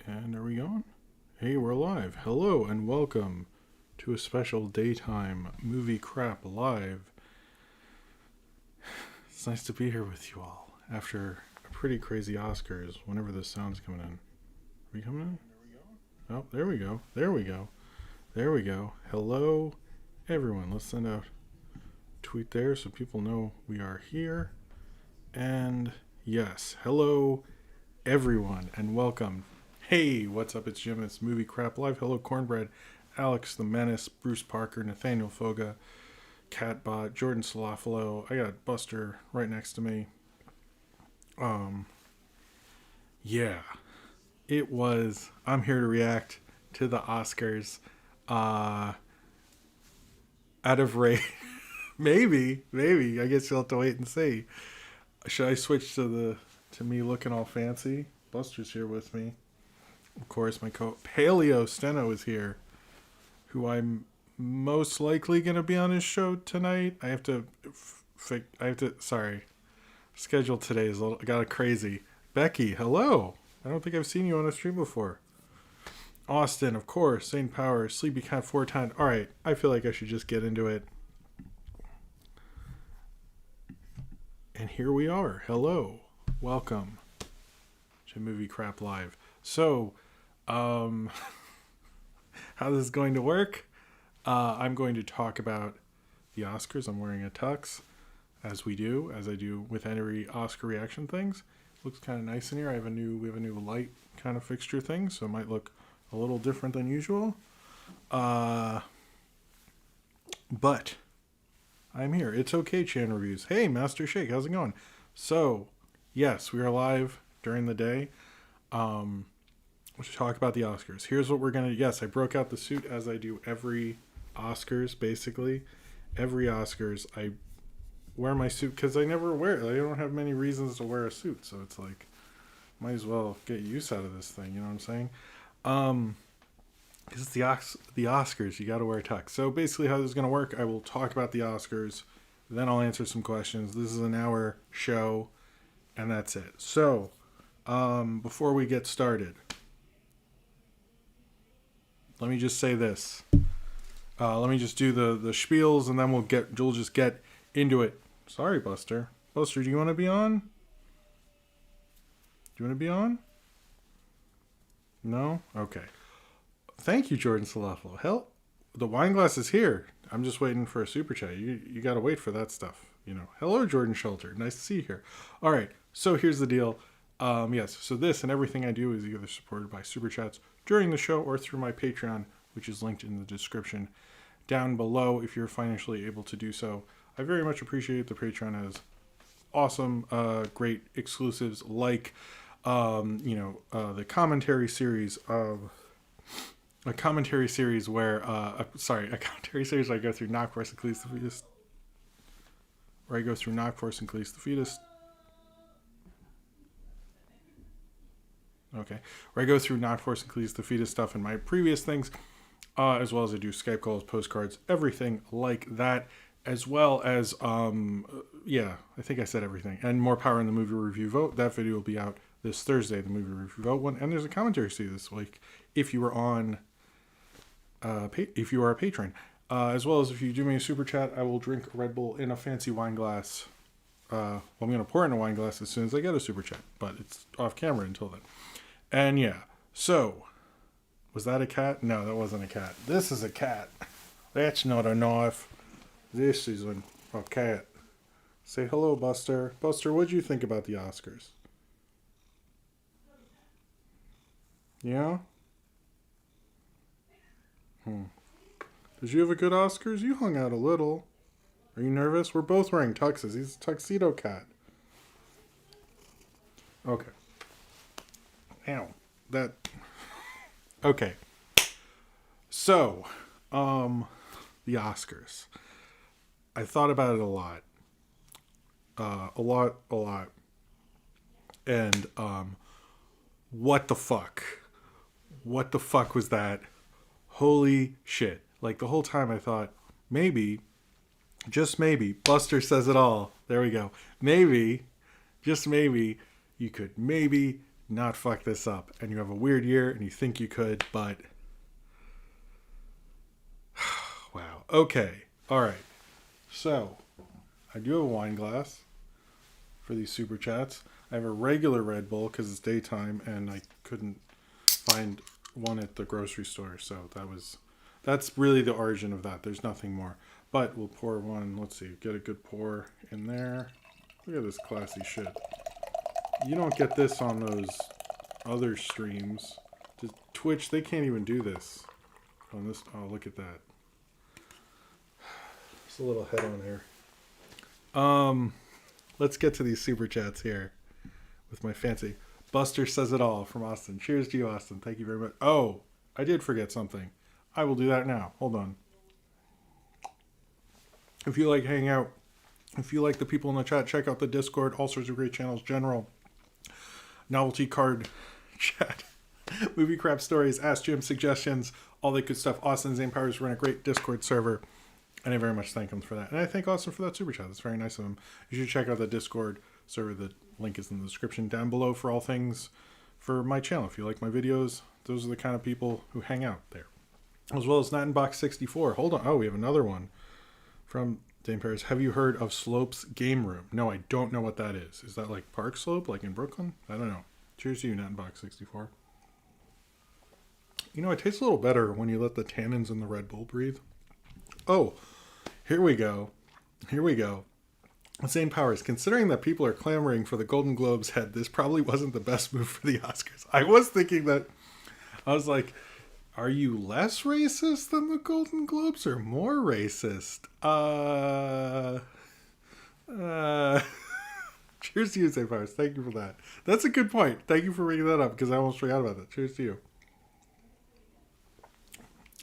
And are we going? Hey, we're live. Hello and welcome to a special daytime movie crap live. It's nice to be here with you all after a pretty crazy Oscars whenever the sound's coming in. Are we coming in? Oh, there we go. There we go. There we go. Hello, everyone. Let's send out a tweet there so people know we are here. And yes, hello, everyone, and welcome. Hey, what's up? It's Jim. It's Movie Crap Live. Hello, Cornbread, Alex the Menace, Bruce Parker, Nathaniel Foga, Catbot, Jordan Salafalo. I got Buster right next to me. Yeah, it was. I'm here to react to the Oscars. Out of rate, maybe. I guess you'll have to wait and see. Should I switch to me looking all fancy? Buster's here with me. Of course, my Paleo Steno is here, who I'm most likely going to be on his show tonight. I have to, schedule today is got crazy. Becky, hello. I don't think I've seen you on a stream before. Austin, of course. St. Power, Sleepy Cat 410. All right, I feel like I should just get into it. And here we are. Hello. Welcome to Movie Crap Live. So, how this is going to work? I'm going to talk about the Oscars. I'm wearing a tux, as I do with every Oscar reaction things. Looks kind of nice in here. We have a new light kind of fixture thing, so it might look a little different than usual. But I'm here. It's okay, Chan Reviews. Hey, Master Shake, how's it going? So, yes, we are live during the day. To talk about the Oscars. Here's what we're going to... Yes, I broke out the suit as I do every Oscars, basically. Every Oscars, I wear my suit because I never wear it. I don't have many reasons to wear a suit, so it's like, might as well get use out of this thing, you know what I'm saying? Because it's the Oscars, you got to wear a tux. So basically how this is going to work, I will talk about the Oscars, then I'll answer some questions. This is an hour show, and that's it. So, before we get started... Let me just say this. Let me just do the spiels, and then we'll just get into it. Sorry, Buster. Buster, do you want to be on? Do you want to be on? No? Okay. Thank you, Jordan Salafalo. Hell, the wine glass is here. I'm just waiting for a super chat. You got to wait for that stuff. You know. Hello, Jordan Shelter. Nice to see you here. All right. So here's the deal. Yes. So this and everything I do is either supported by super chats during the show or through my Patreon, which is linked in the description down below if you're financially able to do so. I very much appreciate the Patreon has awesome, great exclusives like, the commentary series of a commentary series where I go through Knock Force and Cleese the Fetus. Where I go through Knock Force and Cleese the Fetus. Okay, where I go through Knock Force and Cleese the Fetus stuff in my previous things, as well as I do Skype calls, postcards, everything like that, as well as, I think I said everything, and More Power in the Movie Review Vote. That video will be out this Thursday, the Movie Review Vote one, and there's a commentary series this week if you were on, if you are a patron, as well as if you do me a super chat, I will drink a Red Bull in a fancy wine glass. I'm going to pour it in a wine glass as soon as I get a super chat, but it's off camera until then. And yeah, so, was that a cat? No, that wasn't a cat. This is a cat. That's not a knife. This is a cat. Say hello, Buster. Buster, what'd you think about the Oscars? Yeah? Did you have a good Oscars? You hung out a little. Are you nervous? We're both wearing tuxes. He's a tuxedo cat. Okay. Ow. Okay. So, the Oscars. I thought about it a lot. A lot. And, what the fuck? What the fuck was that? Holy shit. Like, the whole time I thought, maybe, just maybe, Buster says it all. There we go. Maybe, just maybe, you could maybe not fuck this up. And you have a weird year and you think you could, but wow. Okay. All right. So I do have a wine glass for these super chats. I have a regular Red Bull because it's daytime and I couldn't find one at the grocery store. So that's really the origin of that. There's nothing more. But we'll pour one. Let's see. Get a good pour in there. Look at this classy shit. You don't get this on those other streams. To Twitch, they can't even do this. On this, oh, look at that. Just a little head on here. Let's get to these super chats here with my fancy. Buster says it all from Austin. Cheers to you, Austin. Thank you very much. Oh, I did forget something. I will do that now. Hold on. If you like hanging out, if you like the people in the chat, check out the Discord. All sorts of great channels. General, novelty card chat, movie crap stories, Ask Jim suggestions, all that good stuff. Austin Zane Powers run a great Discord server, and I very much thank him for that. And I thank Austin for that super chat. That's very nice of him. You should check out the Discord server. The link is in the description down below for all things for my channel. If you like my videos, those are the kind of people who hang out there. As well as Nattenbox64. Hold on. Oh, we have another one from Dame Paris. Have you heard of Slope's Game Room? No, I don't know what that is. Is that like Park Slope, like in Brooklyn? I don't know. Cheers to you, Nattenbox64. You know, it tastes a little better when you let the tannins in the Red Bull breathe. Oh, here we go. Here we go. Same Powers. Considering that people are clamoring for the Golden Globes head, this probably wasn't the best move for the Oscars. I was thinking that. I was like, are you less racist than the Golden Globes or more racist? Cheers to you, Same Powers. Thank you for that. That's a good point. Thank you for bringing that up because I almost forgot about that. Cheers to you.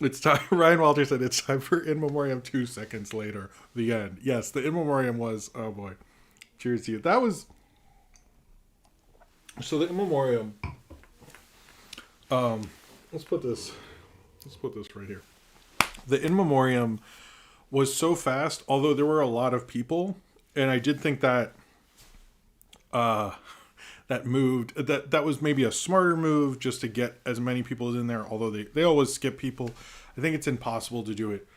It's time. Ryan Walter said it's time for In Memoriam 2 seconds later. The end. Yes, the In Memoriam was. Oh boy. Cheers to you. That was. So the In Memoriam. Let's put this right here. The In Memoriam was so fast, although there were a lot of people, and I did think that that was maybe a smarter move just to get as many people as in there, although they always skip people. I think it's impossible to do it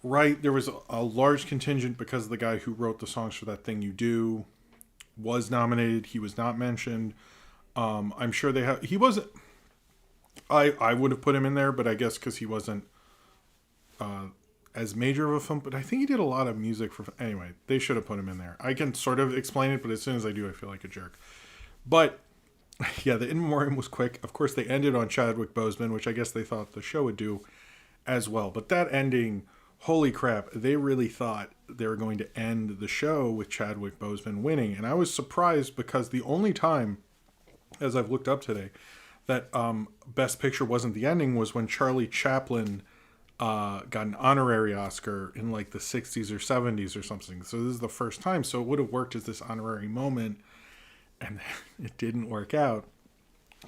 right. There was a large contingent because the guy who wrote the songs for That Thing You Do was nominated. He was not mentioned. I'm sure he wasn't. I would have put him in there, but I guess because he wasn't as major of a film. But I think he did a lot of music for. Anyway, they should have put him in there. I can sort of explain it, but as soon as I do, I feel like a jerk. But yeah, the In Memoriam was quick. Of course, they ended on Chadwick Boseman, which I guess they thought the show would do as well. But that ending, holy crap, they really thought they were going to end the show with Chadwick Boseman winning. And I was surprised because the only time, as I've looked up today, that Best Picture wasn't the ending was when Charlie Chaplin got an honorary Oscar in like the 60s or 70s or something. So this is the first time. So it would have worked as this honorary moment. And it didn't work out.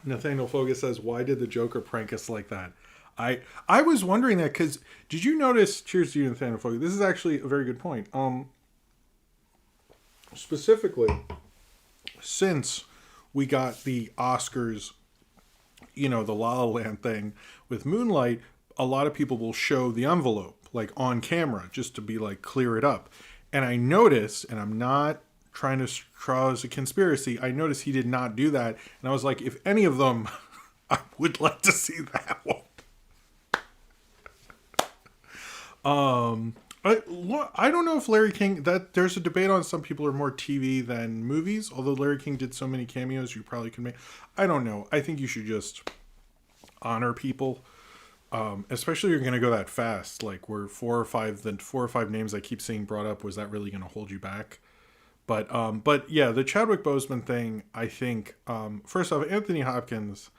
Nathaniel Fogus says, why did the Joker prank us like that? I was wondering that because did you notice, cheers to you, Nathaniel Fogus. This is actually a very good point. Specifically, since we got the Oscars, you know, the La La Land thing with Moonlight, a lot of people will show the envelope like on camera just to be like, clear it up. And I noticed, and I'm not trying to cause a conspiracy, I noticed he did not do that. And I was like, if any of them, I would like to see that one. I don't know if Larry King, that there's a debate on some people are more TV than movies, although Larry King did so many cameos you probably could make. I don't know. I think you should just honor people, especially if you're going to go that fast. Like where four or five names I keep seeing brought up, was that really going to hold you back? But yeah, the Chadwick Boseman thing, I think, first off, Anthony Hopkins,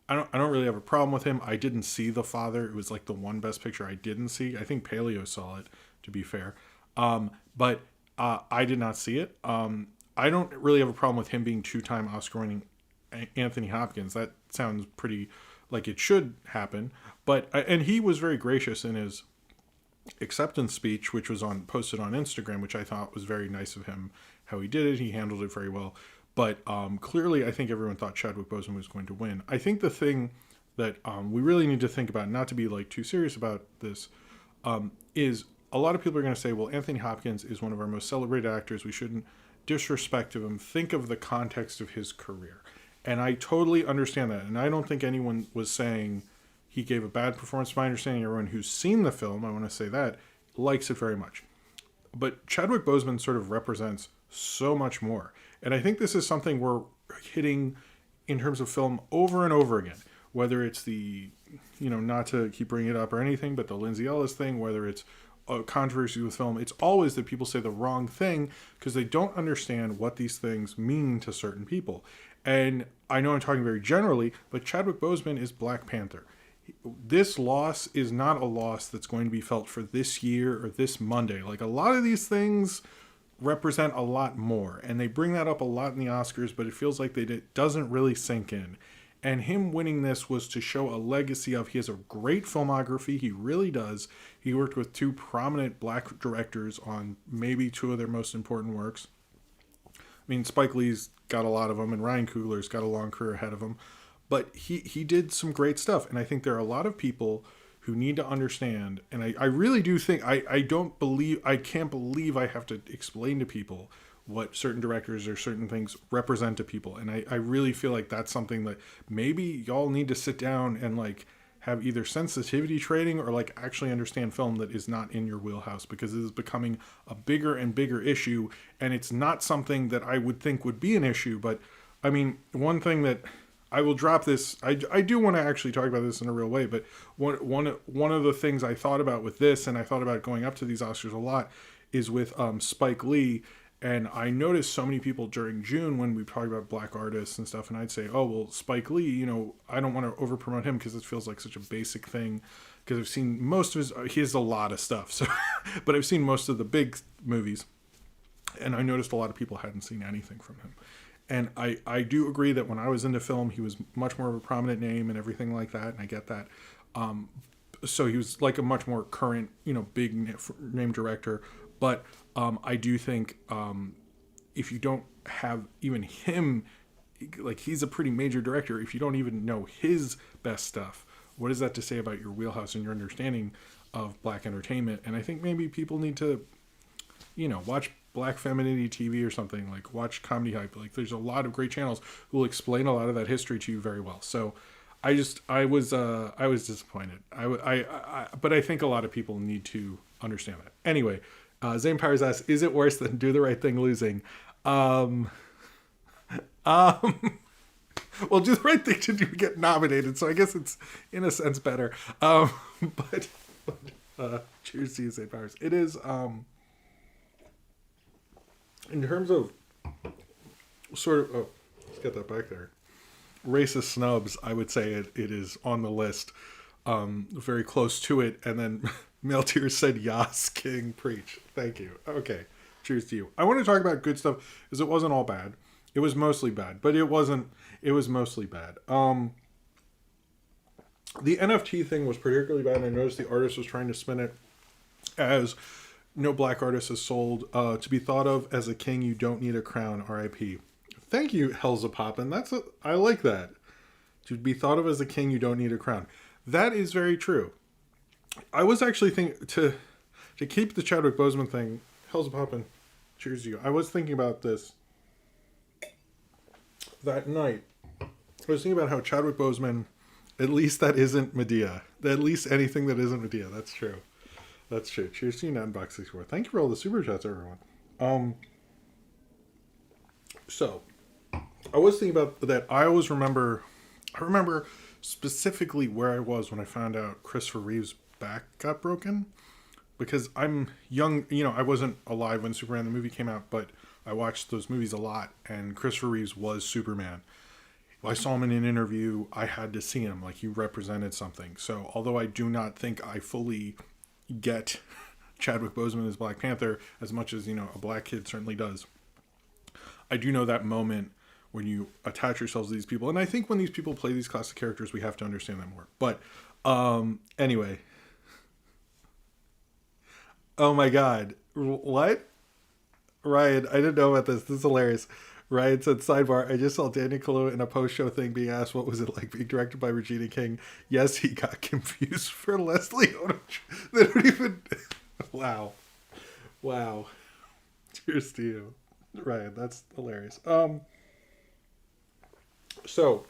I don't really have a problem with him. I didn't see The Father. It was like the one Best Picture I didn't see. I think Paleo saw it, to be fair. But I did not see it. I don't really have a problem with him being two-time Oscar-winning Anthony Hopkins. That sounds pretty like it should happen. But and he was very gracious in his acceptance speech, which was posted on Instagram, which I thought was very nice of him, how he did it. He handled it very well. But clearly, I think everyone thought Chadwick Boseman was going to win. I think the thing that we really need to think about, not to be like too serious about this, is a lot of people are going to say, well, Anthony Hopkins is one of our most celebrated actors. We shouldn't disrespect him. Think of the context of his career. And I totally understand that. And I don't think anyone was saying he gave a bad performance. My understanding, everyone who's seen the film, I want to say that, likes it very much. But Chadwick Boseman sort of represents so much more. And I think this is something we're hitting in terms of film over and over again. Whether it's the, not to keep bringing it up or anything, but the Lindsay Ellis thing, whether it's a controversy with film, it's always that people say the wrong thing because they don't understand what these things mean to certain people. And I know I'm talking very generally, but Chadwick Boseman is Black Panther. This loss is not a loss that's going to be felt for this year or this Monday. Like, a lot of these things represent a lot more, and they bring that up a lot in the Oscars, but it feels like it doesn't really sink in. And him winning this was to show a legacy of, he has a great filmography, he really does. He worked with 2 prominent Black directors on maybe 2 of their most important works. I mean, Spike Lee's got a lot of them, and Ryan Coogler's got a long career ahead of him. But he did some great stuff, and I think there are a lot of people who need to understand, and I really do think, I can't believe I have to explain to people what certain directors or certain things represent to people. And I really feel like that's something that maybe y'all need to sit down and like have either sensitivity training or like actually understand film that is not in your wheelhouse, because it is becoming a bigger and bigger issue. And it's not something that I would think would be an issue. But I mean, one thing that I will drop this, I do want to actually talk about this in a real way, but one of the things I thought about with this, and I thought about going up to these Oscars a lot, is with Spike Lee. And I noticed so many people during June when we talked about Black artists and stuff, and I'd say, oh, well, Spike Lee, I don't want to over-promote him because it feels like such a basic thing, because I've seen most of he has a lot of stuff, so but I've seen most of the big movies, and I noticed a lot of people hadn't seen anything from him. And I do agree that when I was into film, he was much more of a prominent name and everything like that, and I get that. So he was like a much more current, big name director. But I do think if you don't have even him, like, he's a pretty major director, if you don't even know his best stuff, what is that to say about your wheelhouse and your understanding of Black entertainment? And I think maybe people need to, watch Black Femininity TV or something, like watch Comedy Hype. Like, there's a lot of great channels who will explain a lot of that history to you very well. So I was disappointed. But I think a lot of people need to understand that. Anyway, Zane Powers asks, is it worse than Do the Right Thing losing? Well, Do the Right Thing didn't get nominated, so I guess it's in a sense better. But cheers to you, Zane Powers. It is, in terms of sort of, oh, let's get that back there, racist snubs, I would say it is on the list, very close to it. And then Male Tears said, Yas, King, preach. Thank you. Okay, cheers to you. I want to talk about good stuff, because it wasn't all bad. It was mostly bad, but it was mostly bad. The NFT thing was particularly bad, and I noticed the artist was trying to spin it as no Black artist is sold, to be thought of as a king, you don't need a crown, R.I.P. Thank you, Helza Poppin. I like that. To be thought of as a king, you don't need a crown. That is very true. I was actually thinking to keep the Chadwick Boseman thing, Helza Poppin, cheers to you. I was thinking about this that night. I was thinking about how Chadwick Boseman, at least that isn't Medea. At least anything that isn't Medea. That's true. That's true. Cheers to you, Nanbox64. Thank you for all the super chats, everyone. So, I was thinking about that. I remember specifically where I was when I found out Christopher Reeve's back got broken. Because I'm young, I wasn't alive when Superman the movie came out, but I watched those movies a lot, and Christopher Reeves was Superman. I saw him in an interview. I had to see him. Like, he represented something. So, although I do not think I fully get Chadwick Boseman as Black Panther as much as, a black kid certainly does, I do know that moment when you attach yourselves to these people. And I think when these people play these classic characters, we have to understand them more. But anyway. Oh my God. What? Ryan, I didn't know about this. This is hilarious. Ryan said, sidebar, I just saw Daniel Kaluuya in a post-show thing being asked what was it like being directed by Regina King. Yes, he got confused for Leslie Odom. They don't even... Wow. Wow. Cheers to you. Ryan, that's hilarious. So,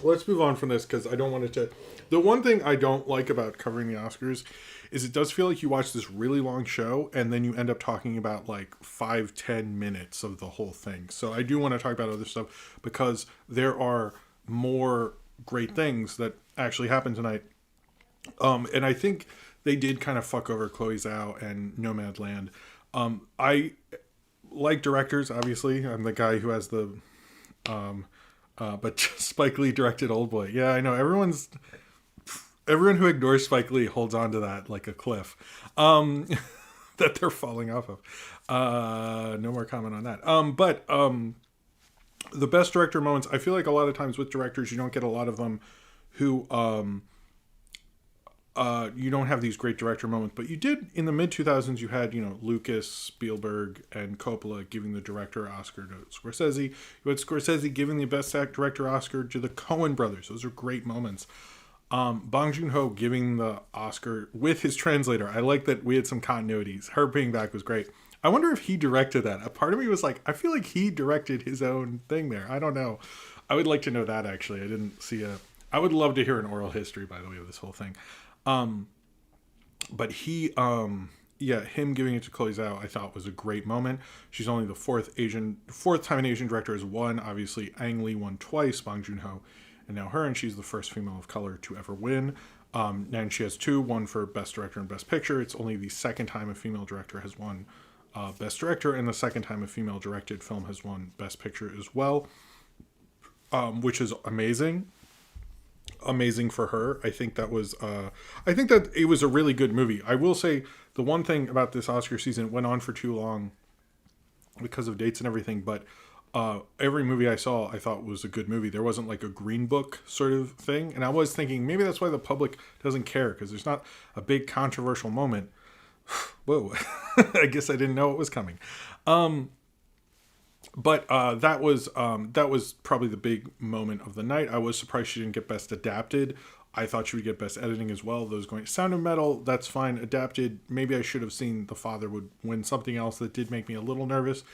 let's move on from this because I don't want it to... The one thing I don't like about covering the Oscars is it does feel like you watch this really long show and then you end up talking about like 5-10 minutes of the whole thing. So I do want to talk about other stuff because there are more great things that actually happened tonight. And I think they did kind of fuck over Chloe Zhao and Nomadland. I like directors, obviously. I'm the guy who has the... but Spike Lee directed Oldboy. Yeah, I know. Everyone who ignores Spike Lee holds on to that like a cliff that they're falling off of. No more comment on that. But the best director moments, I feel like a lot of times with directors, you don't get a lot of them who you don't have these great director moments. But you did in the mid-2000s, you had, Lucas, Spielberg, and Coppola giving the director Oscar to Scorsese. You had Scorsese giving the best director Oscar to the Coen brothers. Those are great moments. Bong Joon-ho giving the Oscar with his translator. I like that we had some continuities. Her being back was great. I wonder if he directed that. A part of me was like, I feel like he directed his own thing there. I don't know. I would like to know that, actually. I didn't see I would love to hear an oral history, by the way, of this whole thing. But he, him giving it to Chloe Zhao, I thought was a great moment. She's only the fourth time an Asian director has won. Obviously, Ang Lee won twice, Bong Joon-ho, and now her, and she's the first female of color to ever win. And she has two, one for Best Director and Best Picture. It's only the second time a female director has won Best Director, and the second time a female directed film has won Best Picture as well, which is amazing. Amazing for her. I think that it was a really good movie. I will say the one thing about this Oscar season, it went on for too long because of dates and everything, but every movie I saw I thought was a good movie. There wasn't like a green book sort of thing, and I was thinking maybe that's why the public doesn't care, because there's not a big controversial moment. Whoa. I guess I didn't know it was coming. But that was probably the big moment of the night. I was surprised she didn't get Best Adapted. I thought she would get Best Editing as well. Those going Sound of Metal, that's fine. Adapted, maybe I should have seen The Father would win something else that did make me a little nervous.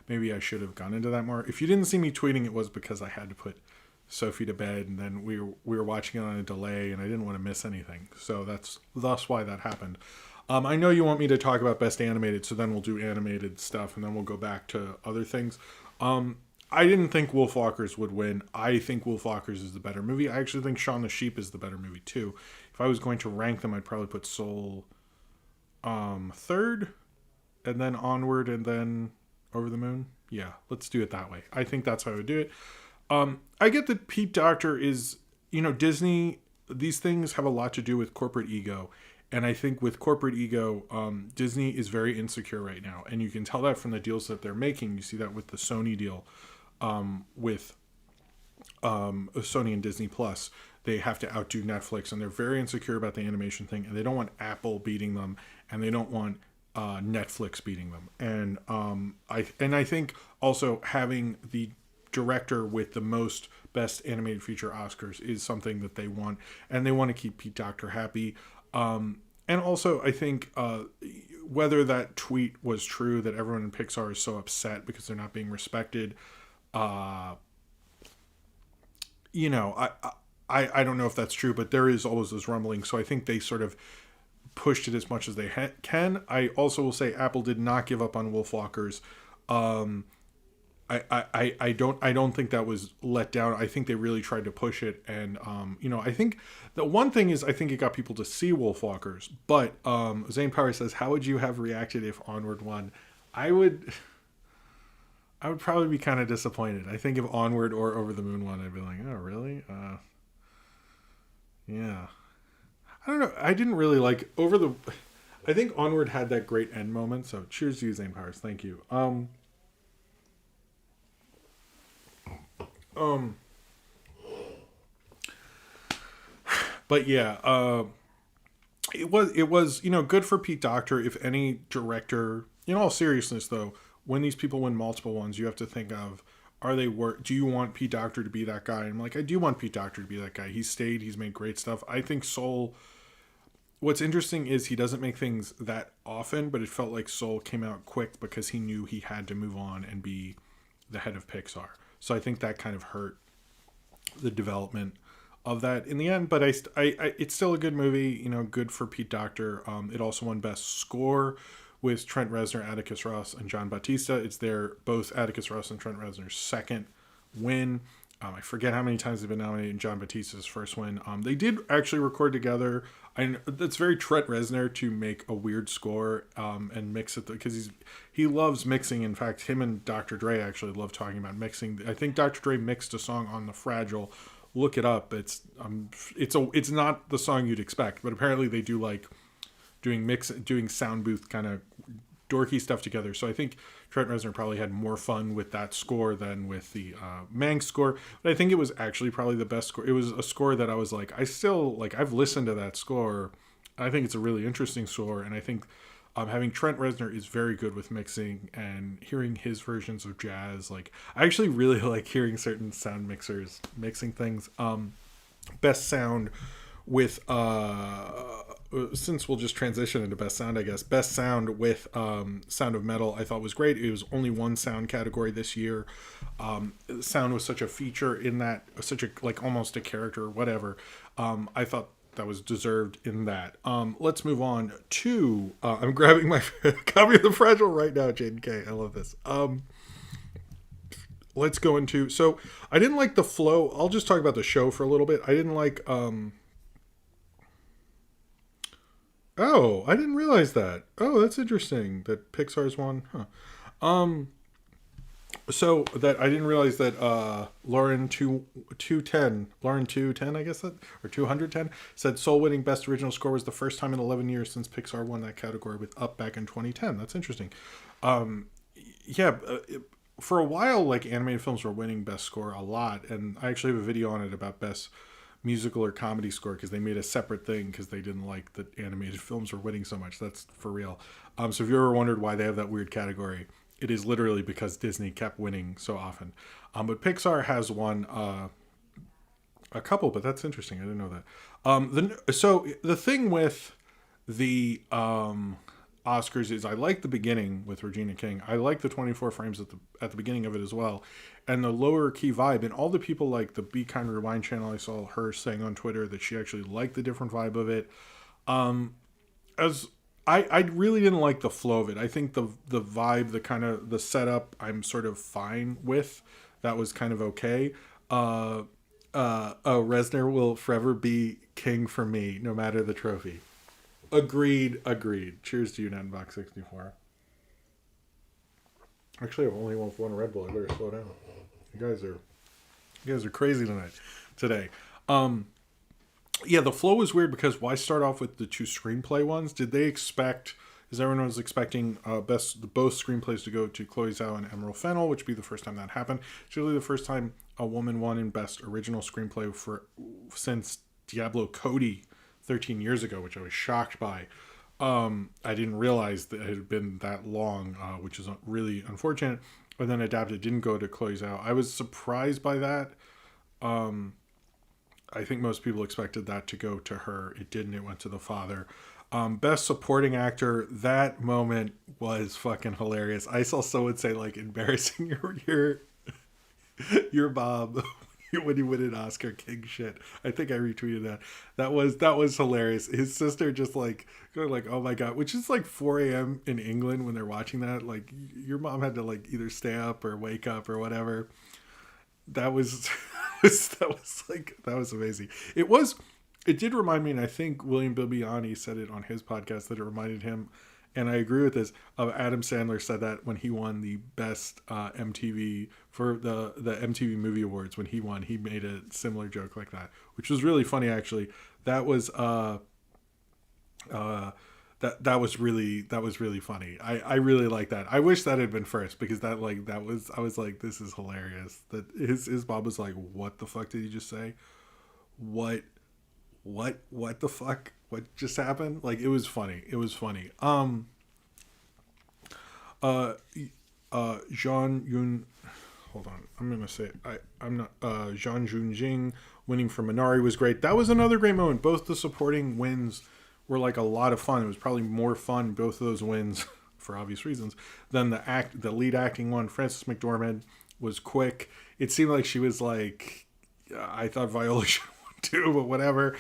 Maybe I should have gone into that more. If you didn't see me tweeting, it was because I had to put Sophie to bed, and then we were watching it on a delay, and I didn't want to miss anything. So that's why that happened. I know you want me to talk about Best Animated, so then we'll do animated stuff, and then we'll go back to other things. I didn't think Wolfwalkers would win. I think Wolfwalkers is the better movie. I actually think Shaun the Sheep is the better movie, too. If I was going to rank them, I'd probably put Soul third, and then Onward, and then Over the Moon. Yeah, let's do it that way. I think that's how I would do it. I get that Pete Docter is, Disney, these things have a lot to do with corporate ego. And I think with corporate ego, Disney is very insecure right now. And you can tell that from the deals that they're making. You see that with the Sony deal with Sony and Disney Plus. They have to outdo Netflix, and they're very insecure about the animation thing. And they don't want Apple beating them, and they don't want Netflix beating them. And I think also having the director with the most Best Animated Feature Oscars is something that they want. And they want to keep Pete Docter happy. And also, I think whether that tweet was true, that everyone in Pixar is so upset because they're not being respected, I don't know if that's true, but there is always this rumbling. So I think they sort of pushed it as much as they can. I also will say Apple did not give up on Wolfwalkers. I don't think that was let down. I think they really tried to push it, and I think the one thing is I think it got people to see Wolfwalkers. But Zane Power says, how would you have reacted if Onward won? I would probably be kind of disappointed. I think if Onward or Over the Moon won, I'd be like, oh really? Yeah. I don't know. I didn't really like I think Onward had that great end moment. So cheers to you, Zane Powers. Thank you. But yeah, it was good for Pete Docter. If any director, in all seriousness though, when these people win multiple ones, you have to think of, are they do you want Pete Docter to be that guy? And I'm like, I do want Pete Docter to be that guy. He's stayed, he's made great stuff. I think Soul, what's interesting is he doesn't make things that often, but it felt like Soul came out quick because he knew he had to move on and be the head of Pixar. So I think that kind of hurt the development of that in the end, but I it's still a good movie, you know, good for Pete Docter. It also won Best Score with Trent Reznor, Atticus Ross, and John Bautista. It's both Atticus Ross and Trent Reznor's second win. I forget how many times they've been nominated in John Bautista's first win. They did actually record together. It's very Trent Reznor to make a weird score and mix it, because he loves mixing. In fact, him and Dr. Dre actually love talking about mixing. I think Dr. Dre mixed a song on The Fragile. Look it up. It's not the song you'd expect, but apparently they do like doing sound booth kind of dorky stuff together. So I think Trent Reznor probably had more fun with that score than with the Manx score. But I think it was actually probably the best score. It was a score that I was like, I've listened to that score. I think it's a really interesting score, and I think having Trent Reznor is very good with mixing, and hearing his versions of jazz. Like, I actually really like hearing certain sound mixers mixing things. Best sound with since we'll just transition into best sound, I guess. Best sound with Sound of Metal, I thought was great. It was only one sound category this year. Sound was such a feature in that, such a, like, almost a character, whatever. I thought that was deserved in that. Let's move on to I'm grabbing my copy of The Fragile right now, Jaden K. I love this. Let's go into, so I didn't like the flow. I'll just talk about the show for a little bit. I didn't like oh, I didn't realize that. Oh, that's interesting that Pixar's one. So that I didn't realize that Lauren 210, I guess that, or 210, said Soul winning Best Original Score was the first time in 11 years since Pixar won that category with Up back in 2010. That's interesting. For a while, like, animated films were winning Best Score a lot, and I actually have a video on it about Best Musical or Comedy Score, because they made a separate thing because they didn't like that animated films were winning so much. That's for real. So if you ever wondered why they have that weird category, it is literally because Disney kept winning so often. But Pixar has won a couple, but that's interesting. I didn't know that. So the thing with the Oscars is, I like the beginning with Regina King. I like the 24 frames at the beginning of it as well, and the lower key vibe, and all the people, like the Be Kind Rewind channel, I saw her saying on Twitter that she actually liked the different vibe of it. As I really didn't like the flow of it. I think the vibe, the kind of the setup, I'm sort of fine with. That was kind of okay. Reznor will forever be king for me, no matter the trophy. Agreed. Cheers to you, Netbox 64. Actually, I've only won one Red Bull. I better slow down. You guys are crazy today. Yeah, the flow was weird because why start off with the two screenplay ones? Did they expect, as everyone was expecting, both screenplays to go to Chloe Zhao and Emerald Fennell, which would be the first time that happened. It's really the first time a woman won in Best Original Screenplay since Diablo Cody 13 years ago, which I was shocked by. I didn't realize that it had been that long, which is really unfortunate. And then Adapted didn't go to Chloe Zhao. I was surprised by that. I think most people expected that to go to her. It didn't. It went to the father. Best Supporting Actor, that moment was fucking hilarious. I saw someone say, like, embarrassing your Bob when you win an Oscar, king shit. I think I retweeted that. That was hilarious. His sister just like going like, oh my god, which is like 4 a.m. in England when they're watching that. Like, your mom had to like either stay up or wake up or whatever. That was that was amazing. It did remind me, and I think William Bibiani said it on his podcast, that it reminded him, and I agree with this, of Adam Sandler said that when he won the best MTV for the MTV Movie Awards. When he won, he made a similar joke like that, which was really funny actually. That was that was really funny. I really like that. I wish that had been first, because I was like, this is hilarious. That his mom was like, what the fuck did he just say? What the fuck? What just happened? Like, it was funny. Jean Yun, hold on. I'm gonna say I'm not. Zhang Junjing winning for Minari was great. That was another great moment. Both the supporting wins were like a lot of fun. It was probably more fun, both of those wins, for obvious reasons, than the lead acting one. Frances McDormand was quick. It seemed like she was like, I thought Viola should won too, but whatever.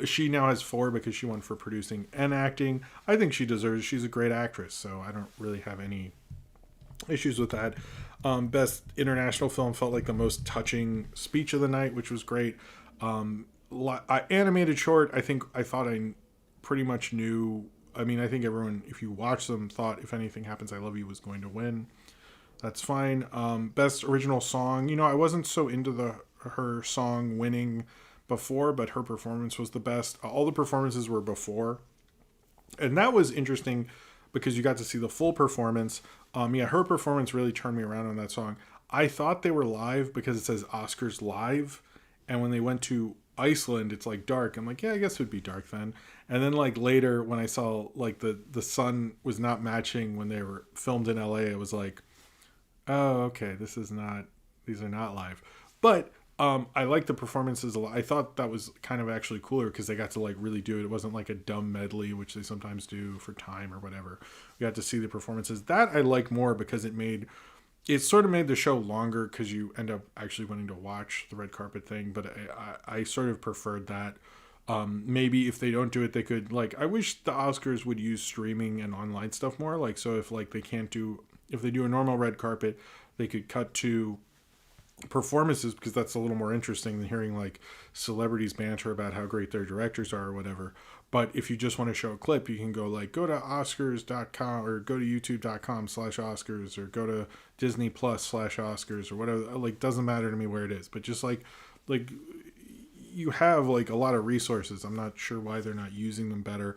She now has 4 because she won for producing and acting. I think she deserves. She's a great actress, so I don't really have any issues with that. Best international film felt like the most touching speech of the night, which was great. Animated short, I thought I pretty much knew. I mean, I think everyone, if you watch them, thought If Anything Happens, I Love You was going to win. That's fine. Best original song. I wasn't so into her song winning before, but her performance was the best. All the performances were before. And that was interesting because you got to see the full performance. Her performance really turned me around on that song. I thought they were live because it says Oscars live. And when they went to Iceland, it's like dark. I'm like, yeah, I guess it would be dark then. And then like later when I saw like the sun was not matching when they were filmed in LA, it was like, oh, okay, these are not live. But I liked the performances a lot. I thought that was kind of actually cooler because they got to like really do it. It wasn't like a dumb medley, which they sometimes do for time or whatever. We got to see the performances. That I like more because it sort of made the show longer because you end up actually wanting to watch the red carpet thing. But I sort of preferred that. Maybe if they don't do it, they could I wish the Oscars would use streaming and online stuff more. Like, so if like if they do a normal red carpet, they could cut to performances because that's a little more interesting than hearing like celebrities banter about how great their directors are or whatever. But if you just want to show a clip, you can go to oscars.com or go to youtube.com/Oscars or go to Disney Plus/Oscars or whatever. Like, doesn't matter to me where it is, but just like you have like a lot of resources. I'm not sure why they're not using them better.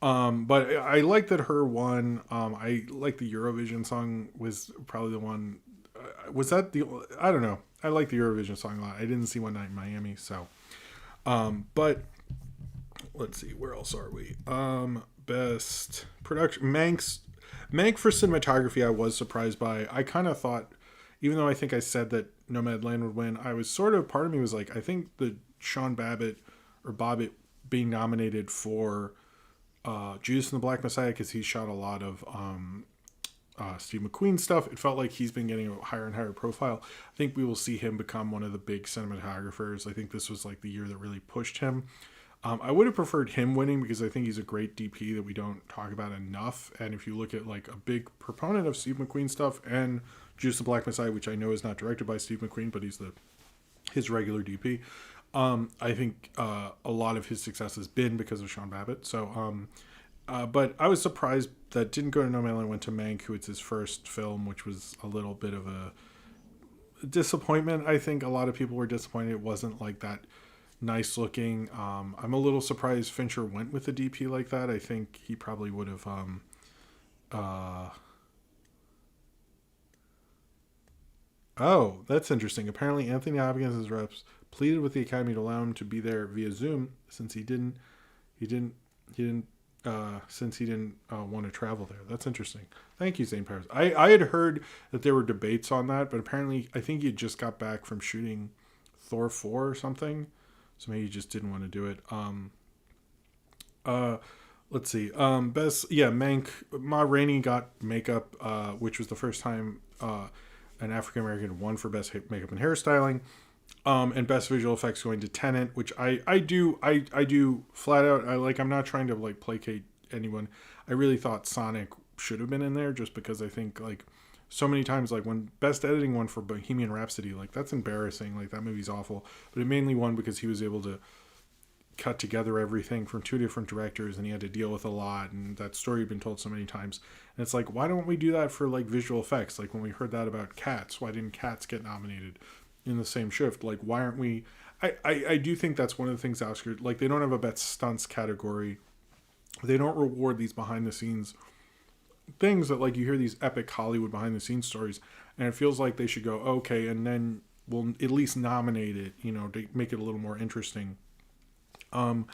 But I like that her won. I like the Eurovision song was probably the one. Was that I don't know. I like the Eurovision song a lot. I didn't see One Night in Miami, so. But let's see, where else are we? Best production. Mank for cinematography. I was surprised by. I kind of thought, even though I think I said that Nomadland would win, I was sort of, part of me was like, I think the Sean Bobbitt being nominated for Judas and the Black Messiah because he shot a lot of Steve McQueen stuff. It felt like he's been getting a higher and higher profile. I think we will see him become one of the big cinematographers. I think this was like the year that really pushed him. I would have preferred him winning because I think he's a great DP that we don't talk about enough. And if you look at like a big proponent of Steve McQueen stuff and Judas the Black Messiah, which I know is not directed by Steve McQueen, but he's his regular DP. I think a lot of his success has been because of Sean Bobbitt. So, but I was surprised that didn't go to Nomadland, went to Mank, who it's his first film, which was a little bit of a disappointment. I think a lot of people were disappointed it wasn't like that nice looking. I'm a little surprised Fincher went with a DP like that. I think he probably would have oh, that's interesting. Apparently Anthony Hopkins' reps pleaded with the Academy to allow him to be there via Zoom since he didn't want to travel there. That's interesting. Thank you, Zane Powers. I had heard that there were debates on that, but apparently I think he just got back from shooting Thor 4 or something. So maybe he just didn't want to do it. Let's see. Mank. Ma Rainey got makeup, which was the first time an African American won for best makeup and hairstyling. And best visual effects going to Tenet, which I do flat out. I'm not trying to like placate anyone. I really thought Sonic should have been in there just because I think like so many times, like when best editing won for Bohemian Rhapsody, like that's embarrassing. Like that movie's awful, but it mainly won because he was able to cut together everything from 2 different directors and he had to deal with a lot, and that story had been told so many times. And it's like, why don't we do that for like visual effects? Like when we heard that about Cats, why didn't Cats get nominated in the same shift? Like, why aren't we? I do think that's one of the things Oscars, like, they don't have a best stunts category. They don't reward these behind the scenes things that, like, you hear these epic Hollywood behind the scenes stories, and it feels like they should go, okay, and then we'll at least nominate it, to make it a little more interesting. Can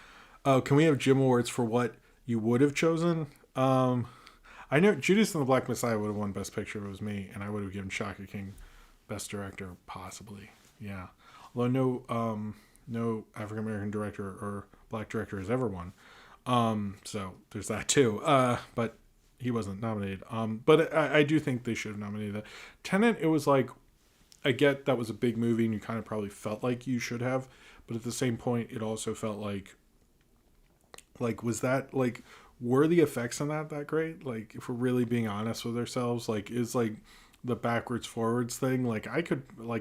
we have Jim Awards for what you would have chosen? I know Judas and the Black Messiah would have won Best Picture if it was me, and I would have given Shaka King Best director, possibly. Yeah. Although no African American director or black director has ever won. So there's that too. But he wasn't nominated. But I do think they should have nominated that. Tenet, it was like, I get that was a big movie and you kind of probably felt like you should have, but at the same point, it also felt like was that like, were the effects on that great? Like, if we're really being honest with ourselves, like, is like the backwards forwards thing, like,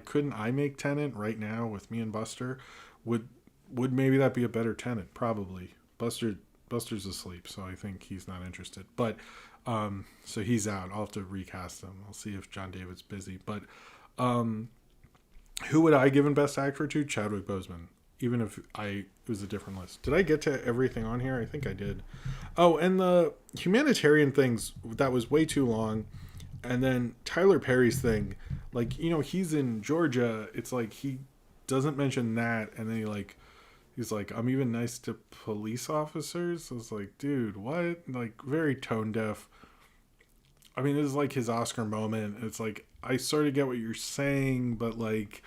couldn't I make Tenet right now with me and Buster? Would maybe that be a better Tenet? Probably. Buster's asleep, so I think he's not interested. But so he's out. I'll have to recast him. I'll see if John David's busy. But who would I give in Best Actor to? Chadwick Boseman. Even if it was a different list. Did I get to everything on here? I think I did. Oh, and the humanitarian things, that was way too long. And then Tyler Perry's thing, like, he's in Georgia. It's like he doesn't mention that, and then he's like, I'm even nice to police officers. I was like, dude, what? Like, very tone deaf. I mean, this is like his Oscar moment. It's like, I sort of get what you're saying, but like,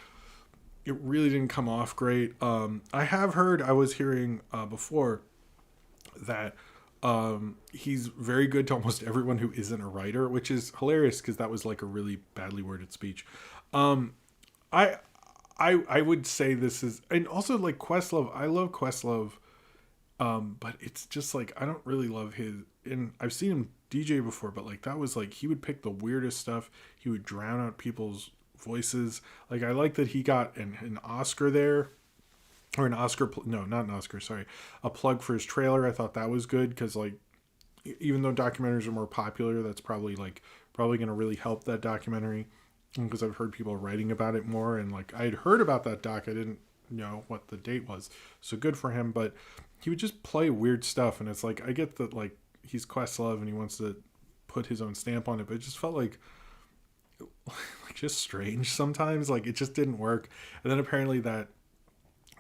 it really didn't come off great. I was hearing before that he's very good to almost everyone who isn't a writer, which is hilarious because that was like a really badly worded speech. I would say this is, and also like Questlove, I love Questlove, but it's just like, I don't really love his, and I've seen him DJ before, but like, that was like, he would pick the weirdest stuff. He would drown out people's voices. Like, I like that he got an Oscar there, or an Oscar, no, not an Oscar, sorry, a plug for his trailer. I thought that was good, because like, even though documentaries are more popular, that's probably going to really help that documentary, because I've heard people writing about it more, and like, I'd heard about that doc, I didn't know what the date was, so good for him. But he would just play weird stuff, and it's like, I get that like, he's Questlove and he wants to put his own stamp on it, but it just felt like just strange sometimes. Like, it just didn't work. And then apparently that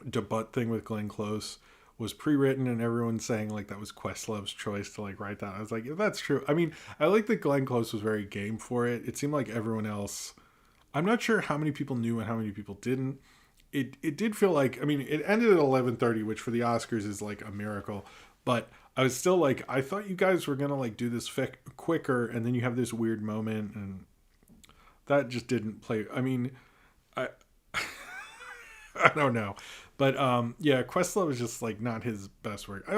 debut thing with Glenn Close was pre-written, and everyone's saying like that was Questlove's choice to like write that. I was like, if that's true, I mean, I like that Glenn Close was very game for it. It seemed like everyone else, I'm not sure how many people knew and how many people didn't. It did feel like, I mean, it ended at 11:30, which for the Oscars is like a miracle, but I was still like, I thought you guys were gonna like do this quicker, and then you have this weird moment, and that just didn't play. I mean, I don't know, but yeah, Questlove is just like not his best work.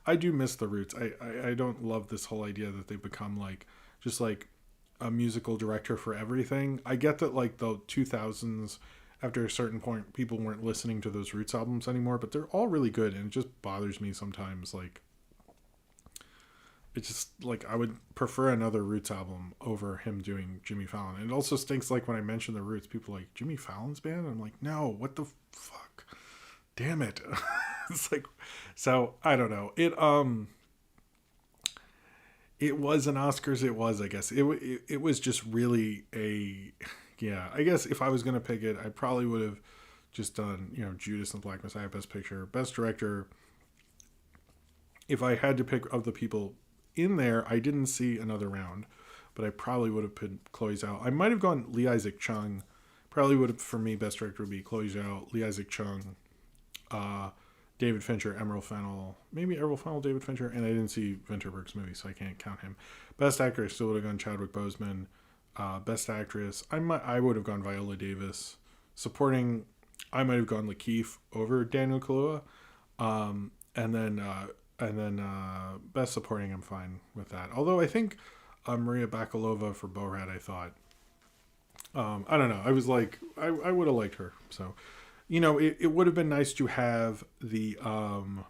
I do miss the Roots. I don't love this whole idea that they've become like just like a musical director for everything. I get that like the 2000s, after a certain point, people weren't listening to those Roots albums anymore, but they're all really good, and it just bothers me sometimes. Like, it's just like, I would prefer another Roots album over him doing Jimmy Fallon. And it also stinks, like, when I mention the Roots, people are like, Jimmy Fallon's band? I'm like, no, what the fuck? Damn it. It's like, so I don't know. It was an Oscars. It was, I guess it was just really yeah, I guess if I was going to pick it, I probably would have just done, Judas and the Black Messiah, Best Picture, Best Director. If I had to pick of the people in there, I didn't see another round, but I probably would have put Chloe Zhao. I might have gone Lee Isaac Chung. Probably would have, for me, Best Director would be Chloe Zhao, Lee Isaac Chung, David Fincher, Emerald Fennell, maybe Emerald Fennell, David Fincher, and I didn't see Vinterberg's movie, so I can't count him. Best Actor, I still would have gone Chadwick Boseman. Best Actress, I would have gone Viola Davis. Supporting, I might have gone Lakeith over Daniel Kaluuya. And then Best Supporting, I'm fine with that. Although I think Maria Bakalova for Borat, I thought, I don't know. I was like, I would have liked her. So, it would have been nice to have the, all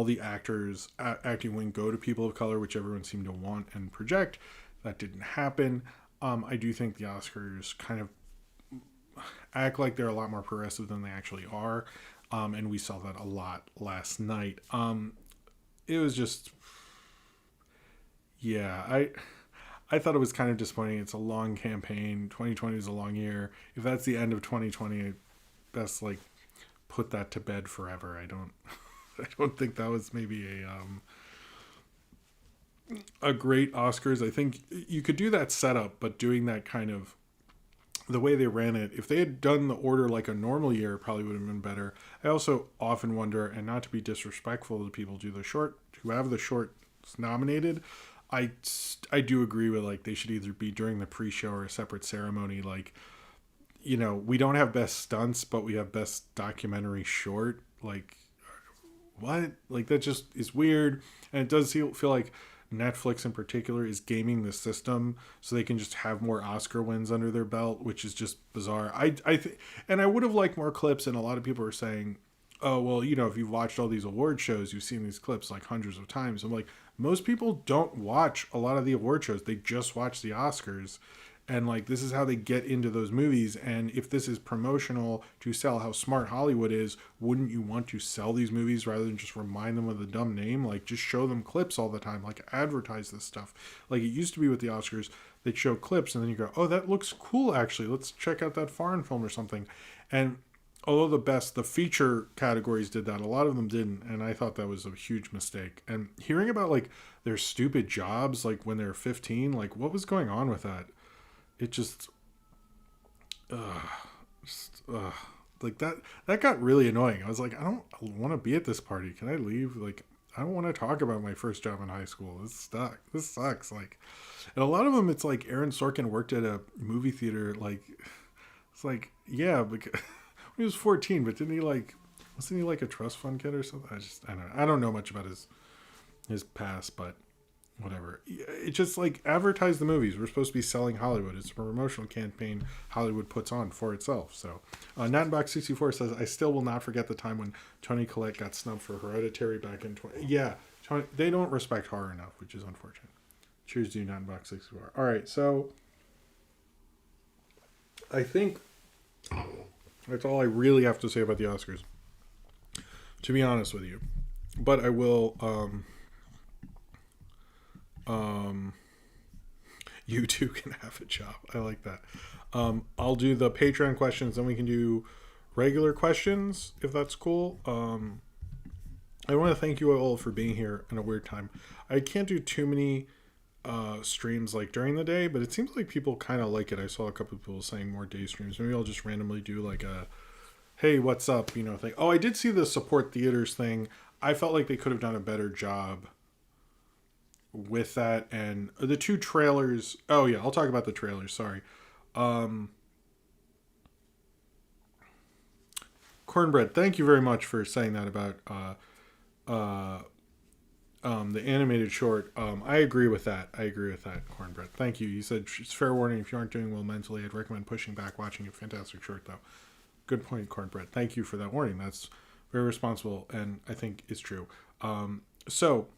the actors acting wing go to people of color, which everyone seemed to want and project. That didn't happen. I do think the Oscars kind of act like they're a lot more progressive than they actually are. And we saw that a lot last night. It was just, yeah, I thought it was kind of disappointing. It's a long campaign. 2020 is a long year. If that's the end of 2020, I best like put that to bed forever. I don't think that was maybe a great Oscars. I think you could do that setup, but doing that kind of the way they ran it, if they had done the order like a normal year, it probably would have been better. I also often wonder, and not to be disrespectful to people who have the shorts nominated, I do agree with like they should either be during the pre-show or a separate ceremony. Like, we don't have best stunts, but we have best documentary short. Like, what? Like, that just is weird, and it does feel like Netflix in particular is gaming the system so they can just have more Oscar wins under their belt, which is just bizarre. And I would have liked more clips, and a lot of people are saying, oh, well, if you've watched all these award shows, you've seen these clips like hundreds of times. I'm like, most people don't watch a lot of the award shows. They just watch the Oscars. And like, this is how they get into those movies. And if this is promotional to sell how smart Hollywood is, wouldn't you want to sell these movies rather than just remind them of the dumb name? Like, just show them clips all the time. Like, advertise this stuff. Like it used to be with the Oscars, they'd show clips and then you go, oh, that looks cool, actually. Let's check out that foreign film or something. And although the feature categories did that, a lot of them didn't. And I thought that was a huge mistake. And hearing about like their stupid jobs, like when they're 15, like what was going on with that? It just like that got really annoying. I was like, I don't want to be at this party. Can I leave? Like, I don't want to talk about my first job in high school. This sucks. Like, and a lot of them, it's like Aaron Sorkin worked at a movie theater. Like, it's like, yeah, because he was 14, but wasn't he like a trust fund kid or something? I don't know much about his past, but whatever. It's just like, advertise the movies. We're supposed to be selling Hollywood. It's a promotional campaign Hollywood puts on for itself. So Nattenbach64 says, I still will not forget the time when Toni Collette got snubbed for Hereditary back in they don't respect horror enough, which is unfortunate. Cheers to you, Nattenbach64. All right, so I think that's all I really have to say about the Oscars, to be honest with you. But I will you two can have a job. I like that. I'll do the Patreon questions, then we can do regular questions, if that's cool. I want to thank you all for being here in a weird time. I can't do too many streams like during the day, but it seems like people kind of like it. I saw a couple of people saying more day streams. Maybe I'll just randomly do like a, hey, what's up, thing. Oh, I did see the support theaters thing. I felt like they could have done a better job with that, and the two trailers. Oh yeah, I'll talk about the trailers. Sorry. Cornbread, thank you very much for saying that about the animated short. I agree with that. Cornbread. Thank you. You said it's fair warning if you aren't doing well mentally. I'd recommend pushing back watching a fantastic short though. Good point, Cornbread. Thank you for that warning. That's very responsible, and I think it's true. So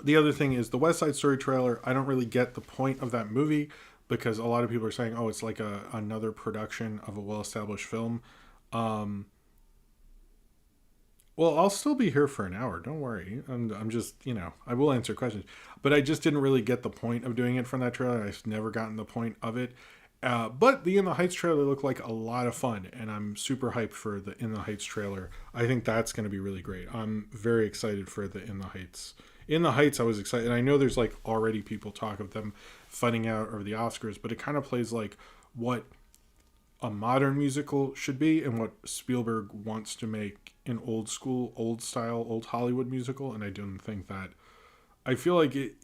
the other thing is the West Side Story trailer. I don't really get the point of that movie because a lot of people are saying, oh, it's like another production of a well-established film. Well, I'll still be here for an hour. Don't worry. I'm just, I will answer questions. But I just didn't really get the point of doing it from that trailer. I've never gotten the point of it. But the In the Heights trailer looked like a lot of fun. And I'm super hyped for the In the Heights trailer. I think that's going to be really great. I'm very excited for the In the Heights. In the Heights, I was excited. And I know there's like already people talk of them fighting out over the Oscars. But it kind of plays like what a modern musical should be and what Spielberg wants to make an old school, old style, old Hollywood musical. And I didn't think that. I feel like it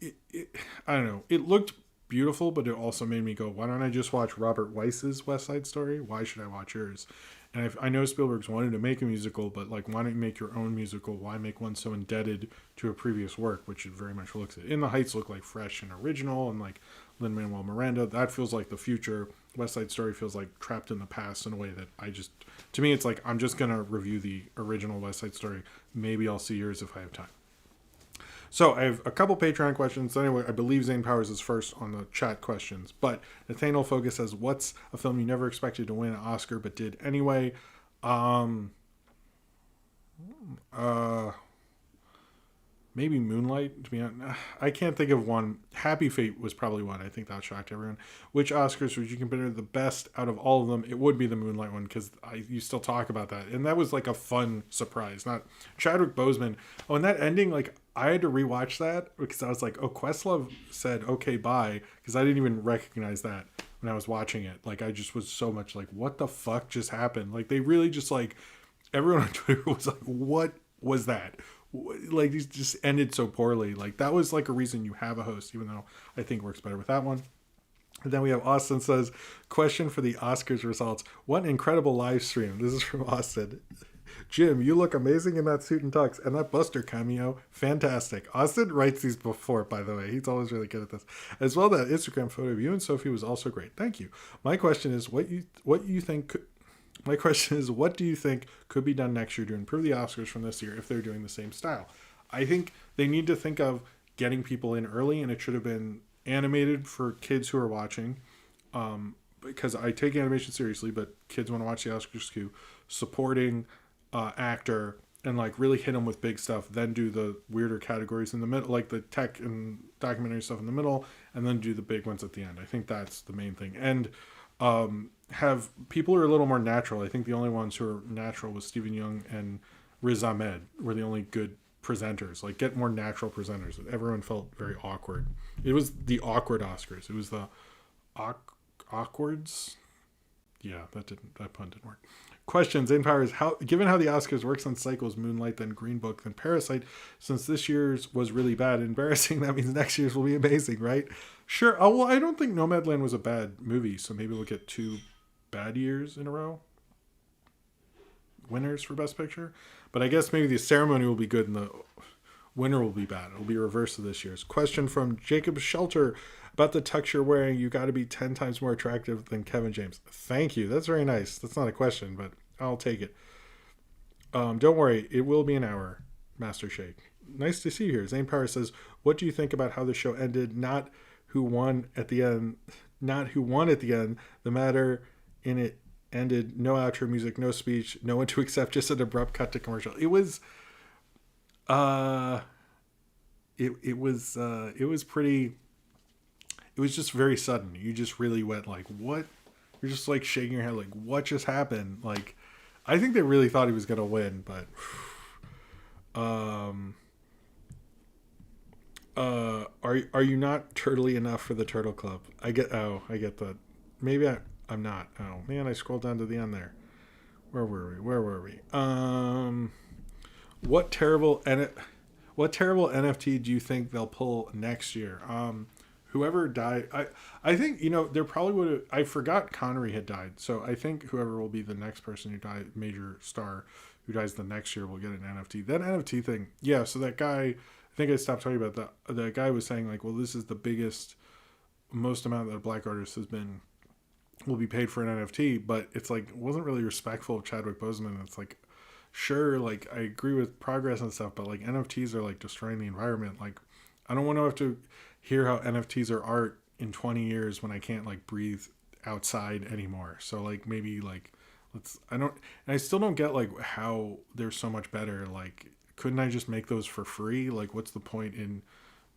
I don't know. It looked beautiful, but it also made me go, why don't I just watch Robert Weiss's West Side Story? Why should I watch yours? And I know Spielberg's wanted to make a musical, but like, why don't you make your own musical? Why make one so indebted to a previous work, which it very much looks at? In the Heights look like fresh and original, and like Lin-Manuel Miranda, that feels like the future. West Side Story feels like trapped in the past in a way that to me, it's like, I'm just going to review the original West Side Story. Maybe I'll see yours if I have time. So I have a couple Patreon questions. Anyway, I believe Zane Powers is first on the chat questions. But Nathaniel Focus says, what's a film you never expected to win an Oscar but did anyway? maybe Moonlight, to be honest. I can't think of one. Happy Fate was probably one. I think that shocked everyone. Which Oscars would you consider the best out of all of them? It would be the Moonlight one, because you still talk about that. And that was like a fun surprise. Not Chadwick Boseman. Oh, and that ending, like, I had to rewatch that because I was like, oh, Questlove said, okay, bye. Because I didn't even recognize that when I was watching it. Like, I just was so much like, what the fuck just happened? Like, they really just like, everyone on Twitter was like, what was that? Like, these just ended so poorly. Like, that was like a reason you have a host, even though I think works better with that one. And then we have Austin says, question for the Oscars results. What an incredible live stream. This is from Austin. Jim, you look amazing in that suit and tux, and that Buster cameo, fantastic. Austin writes these before, by the way. He's always really good at this. As well, that Instagram photo of you and Sophie was also great. Thank you. My question is, what do you think could be done next year to improve the Oscars from this year if they're doing the same style? I think they need to think of getting people in early, and it should have been animated for kids who are watching. Because I take animation seriously, but kids want to watch the Oscars too. Supporting actor, and like really hit them with big stuff, then do the weirder categories in the middle, like the tech and documentary stuff in the middle, and then do the big ones at the end. I think that's the main thing. And have people who are a little more natural. I think the only ones who are natural was Stephen Young and Riz Ahmed were the only good presenters. Like, get more natural presenters. Everyone felt very awkward. It was the awkward Oscars. It was the awkwards. Yeah, that pun didn't work. Question, Zane Powers, given how the Oscars works on cycles, Moonlight, then Green Book, then Parasite, since this year's was really bad and embarrassing, that means next year's will be amazing, right? Sure. Oh, well, I don't think Nomadland was a bad movie, so maybe we'll get 2 bad years in a row. Winners for Best Picture. But I guess maybe the ceremony will be good and the winner will be bad. It'll be a reverse of this year's. Question from Jacob Shelter. About the tux you're wearing, you got to be 10 times more attractive than Kevin James. Thank you. That's very nice. That's not a question, but I'll take it. Don't worry. It will be an hour, Master Shake. Nice to see you here. Zane Power says, what do you think about how the show ended? Not who won at the end. The matter in it ended. No outro music, no speech, no one to accept, just an abrupt cut to commercial. It was pretty... It was just very sudden. You just really went like, what? You're just like shaking your head like, what just happened? Like, I think they really thought he was going to win, but are you not turtly enough for the Turtle Club? I get that. Maybe I'm not. Oh man, I scrolled down to the end there. Where were we? What terrible NFT do you think they'll pull next year? Whoever died, I think, there probably would have, I forgot Connery had died. So I think whoever will be the next person who died, major star who dies the next year will get an NFT. That NFT thing. Yeah. So that guy, I think I stopped talking about that. The guy was saying like, well, this is the most amount that a black artist will be paid for an NFT, but it's like, it wasn't really respectful of Chadwick Boseman. It's like, sure. Like, I agree with progress and stuff, but like NFTs are like destroying the environment. Like, I don't want to have to hear how NFTs are art in 20 years when I can't like breathe outside anymore. So like, maybe like, I still don't get like how they're so much better. Like, couldn't I just make those for free? Like, what's the point in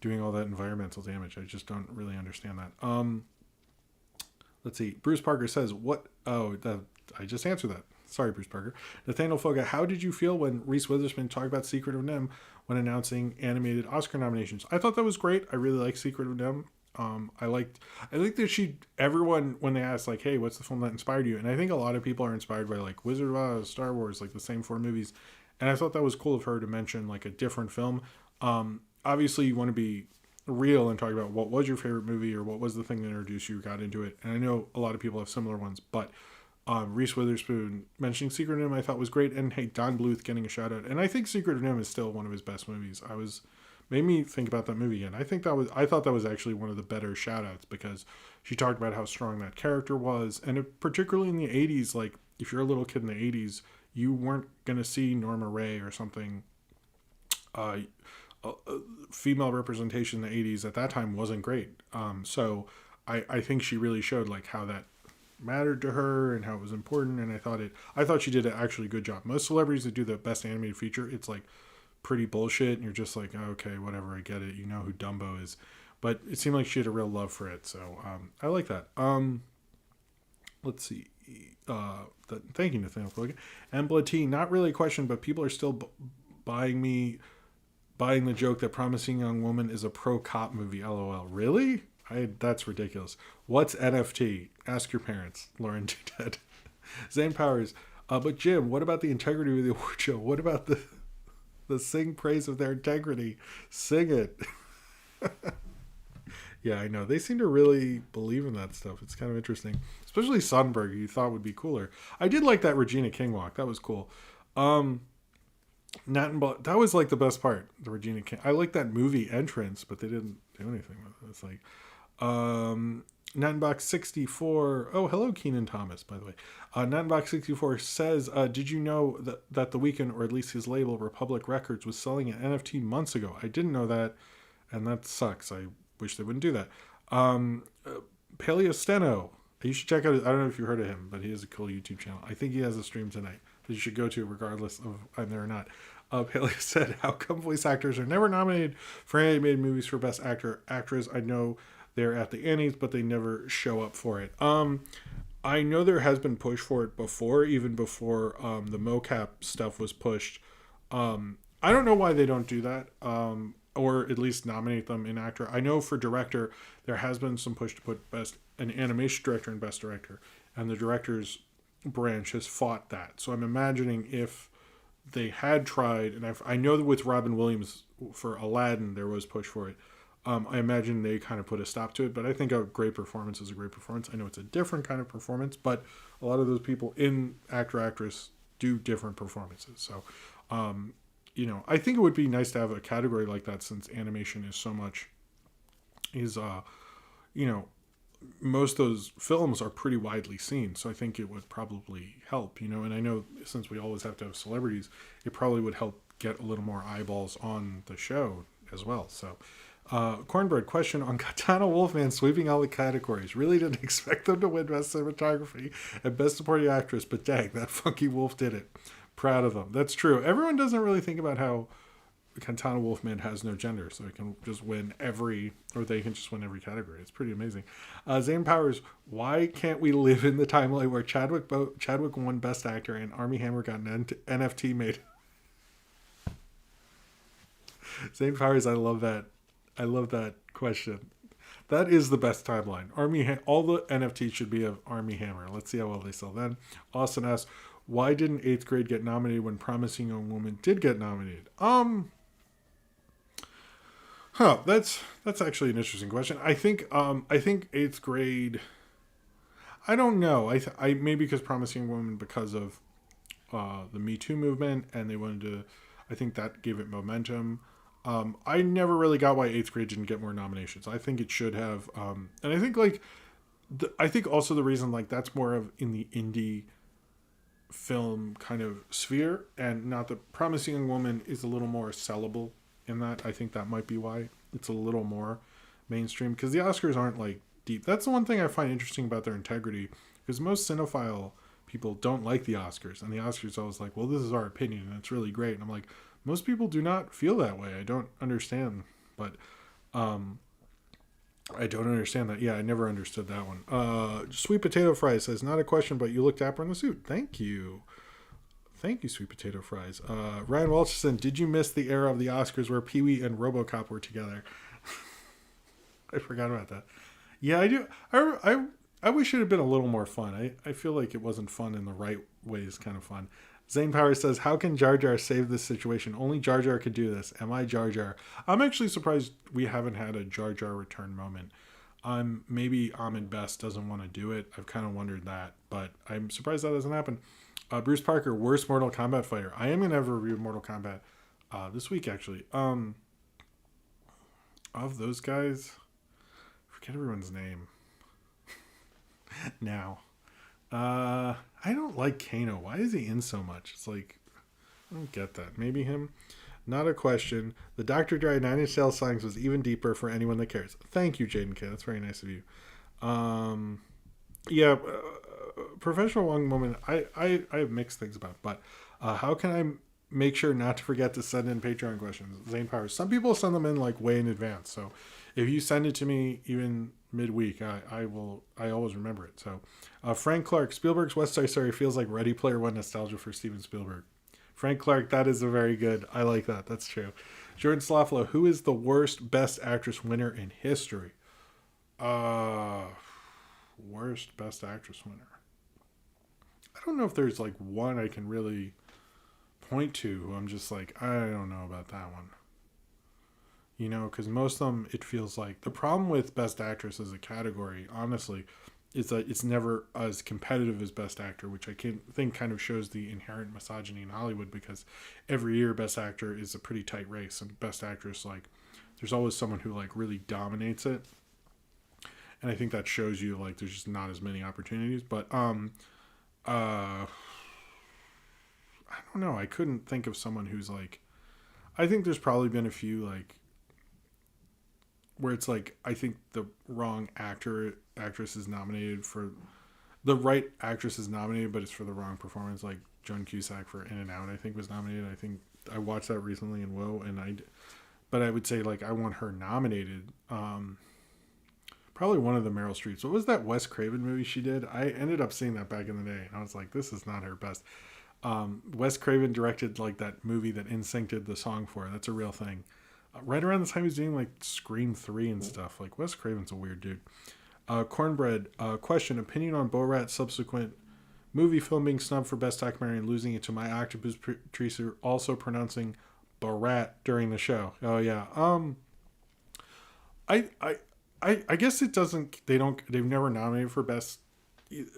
doing all that environmental damage? I just don't really understand that. Let's see. Bruce Parker says, I just answered that. Sorry, Bruce Parker. Nathaniel Foga, how did you feel when Reese Witherspoon talked about Secret of NIMH when announcing animated Oscar nominations? I thought that was great. I really like Secret of NIMH. I like that everyone, when they asked like, hey, what's the film that inspired you? And I think a lot of people are inspired by like Wizard of Oz, Star Wars, like the same 4 movies. And I thought that was cool of her to mention like a different film. Obviously you want to be real and talk about what was your favorite movie or what was the thing that introduced you, got into it. And I know a lot of people have similar ones, but Reese Witherspoon mentioning Secret of NIMH I thought was great, and hey, Don Bluth getting a shout out, and I think Secret of NIMH is still one of his best movies. Made me think about that movie again. I thought that was actually one of the better shout outs because she talked about how strong that character was, and particularly in the 80s, like if you're a little kid in the 80s, you weren't gonna see Norma Ray or something. Female representation in the 80s at that time wasn't great. So I think she really showed like how that mattered to her and how it was important, and I thought she did an actually good job. Most celebrities that do the best animated feature, it's like pretty bullshit, and you're just like, oh, okay, whatever, I get it. You know who Dumbo is, but it seemed like she had a real love for it, so I like that. Let's see. Thank you, Nathaniel Logan. And Blood Tea, not really a question, but people are still buying the joke that Promising Young Woman is a pro cop movie. LOL. Really? That's ridiculous. What's NFT? Ask your parents. Lauren Dead. Zane Powers. But Jim, what about the integrity of the award show? What about the sing praise of their integrity? Sing it. Yeah, I know. They seem to really believe in that stuff. It's kind of interesting. Especially Sonnenberg, you thought would be cooler. I did like that Regina King walk. That was cool. That was like the best part, the Regina King. I like that movie entrance, but they didn't do anything with it. It's like, Nattenbach 64. Oh, hello, Keenan Thomas, by the way. Nattenbach 64 says, did you know that The Weeknd, or at least his label, Republic Records, was selling an NFT months ago? I didn't know that, and that sucks. I wish they wouldn't do that. Paleo Steno. You should check out I don't know if you heard of him, but he has a cool YouTube channel. I think he has a stream tonight that you should go to regardless of I'm there or not. Paleo said, how come voice actors are never nominated for animated movies for Best Actor, Actress? I know they're at the Annies, but they never show up for it. I know there has been push for it before, even before the mocap stuff was pushed. I don't know why they don't do that. Or at least nominate them in actor. I know for director, there has been some push to put an animation director and best director, and the director's branch has fought that. So I'm imagining if they had tried, and I know that with Robin Williams for Aladdin, there was push for it. I imagine they kind of put a stop to it, but I think a great performance is a great performance. I know it's a different kind of performance, but a lot of those people in actress do different performances. So, I think it would be nice to have a category like that, since animation is so much, most of those films are pretty widely seen. So I think it would probably help, and I know since we always have to have celebrities, it probably would help get a little more eyeballs on the show as well. So, Cornbread question on Katana Wolfman sweeping all the categories. Really didn't expect them to win Best Cinematography and Best Supporting Actress, but dang, that funky wolf did it. Proud of them. That's true. Everyone doesn't really think about how Katana Wolfman has no gender, so it can just win they can just win every category. It's pretty amazing. Zane Powers, why can't we live in the timeline where Chadwick won Best Actor and Armie Hammer got an NFT made? Zane Powers, I love that. I love that question. That is the best timeline. All the NFTs should be of Armie Hammer. Let's see how well they sell then. Austin asks, why didn't 8th grade get nominated when Promising Young Woman did get nominated? That's actually an interesting question. I think 8th grade, I don't know. I maybe because Promising Young Woman, because of the Me Too movement, and they wanted to, I think that gave it momentum. I never really got why 8th grade didn't get more nominations. I think it should have. And I think I think also the reason that's more of in the indie film kind of sphere, and not the Promising Young Woman is a little more sellable in that. I think that might be why it's a little more mainstream, because the Oscars aren't deep. That's the one thing I find interesting about their integrity, because most cinephile people don't like the Oscars, and the Oscars always well, this is our opinion and it's really great, and I'm like, most people do not feel that way. I don't understand, but I don't understand that. Yeah, I never understood that one. Sweet Potato Fries says, not a question, but you look dapper in the suit. Thank you. Thank you, Sweet Potato Fries. Ryan Walterson, did you miss the era of the Oscars where Pee-wee and RoboCop were together? I forgot about that. Yeah, I do. I wish it had been a little more fun. I feel like it wasn't fun in the right ways, kind of fun. Zane Power says, how can Jar Jar save this situation? Only Jar Jar could do this. Am I Jar Jar? I'm actually surprised we haven't had a Jar Jar return moment. Maybe Ahmed Best doesn't want to do it. I've kind of wondered that, but I'm surprised that doesn't happen. Bruce Parker, worst Mortal Kombat fighter. I am going to have a review of Mortal Kombat this week, actually. Of those guys, forget everyone's name now. I don't like Kano. Why is he in so much? It's I don't get that. Maybe him. Not a question. The Dr. Dre 9 Inch Nails songs was even deeper for anyone that cares. Thank you, Jaden K. That's very nice of you. Professional Young Woman, I have mixed things about, but how can I make sure not to forget to send in Patreon questions. Zane Powers. Some people send them in like way in advance. So if you send it to me even midweek, I always remember it. So Frank Clark, Spielberg's West Side Story feels like Ready Player One nostalgia for Steven Spielberg. Frank Clark, that is a very good. I like that. That's true. Jordan Slaflo, who is the worst Best Actress winner in history? Worst Best Actress winner. I don't know if there's like one I can really point to who I'm just like, I don't know about that one. You know, because most of them, it feels like the problem with Best Actress as a category, honestly, is that it's never as competitive as Best Actor, which I think kind of shows the inherent misogyny in Hollywood, because every year Best Actor is a pretty tight race, and Best Actress, like, there's always someone who like really dominates it, and I think that shows you like there's just not as many opportunities. But I don't know. I couldn't think of someone who's like. I think there's probably been a few like where it's like I think the wrong actress is nominated for the right actress is nominated, but it's for the wrong performance. Like Joan Cusack for In and Out, I think was nominated. I think I watched that recently in Whoa, but I would say like I want her nominated. Probably one of the Meryl Streeps. What was that Wes Craven movie she did? I ended up seeing that back in the day, and I was like, this is not her best. Wes Craven directed like that movie that NSYNC did the song for. That's a real thing. Right around the time he was doing like Scream 3 and stuff. Like Wes Craven's a weird dude. Cornbread, question, opinion on Borat's subsequent movie film being snubbed for Best Documentary and losing it to My Octopus Producer also pronouncing Borat during the show. Oh yeah. I guess it doesn't. They've never nominated for best.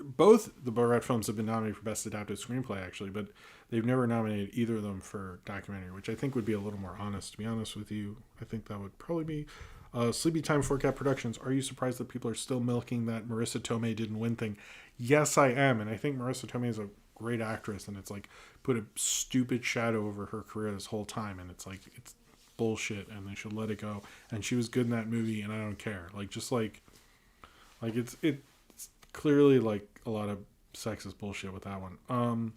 Both the Borat films have been nominated for best adapted screenplay, actually, but they've never nominated either of them for documentary, which I think would be a little more honest. To be honest with you, I think that would probably be. Sleepy Time for Cat Productions. Are you surprised that people are still milking that Marissa Tomei didn't win thing? Yes, I am, and I think Marissa Tomei is a great actress, and it's like put a stupid shadow over her career this whole time, and it's like it's bullshit, and they should let it go. And she was good in that movie, and I don't care. Like just like it's clearly like a lot of sexist bullshit with that one.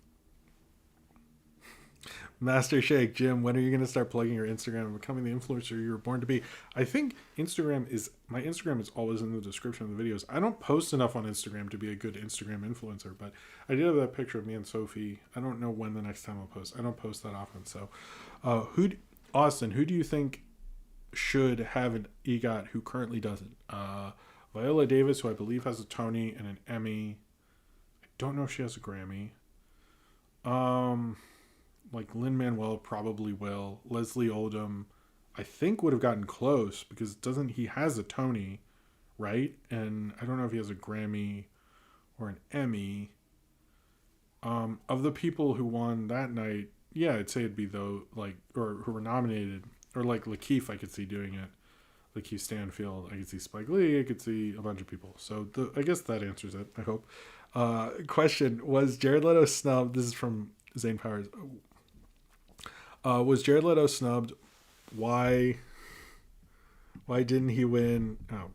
Master Shake, Jim, when are you going to start plugging your Instagram and becoming the influencer you were born to be? I think my Instagram is always in the description of the videos. I don't post enough on Instagram to be a good Instagram influencer, but I did have that picture of me and Sophie. I don't know when the next time I'll post. I don't post that often. So, Austin, who do you think should have an EGOT who currently doesn't? Viola Davis, who I believe has a Tony and an Emmy. I don't know if she has a Grammy. Like Lin-Manuel probably will. Leslie Odom, I think would have gotten close because he has a Tony, right? And I don't know if he has a Grammy or an Emmy. Of the people who won that night, yeah, I'd say it'd be or who were nominated, or like Lakeith, I could see doing it. Lakeith Stanfield, I could see Spike Lee, I could see a bunch of people. So I guess that answers it, I hope. Question, was Jared Leto snubbed? This is from Zane Powers. Was Jared Leto snubbed? Why didn't he win? Oh,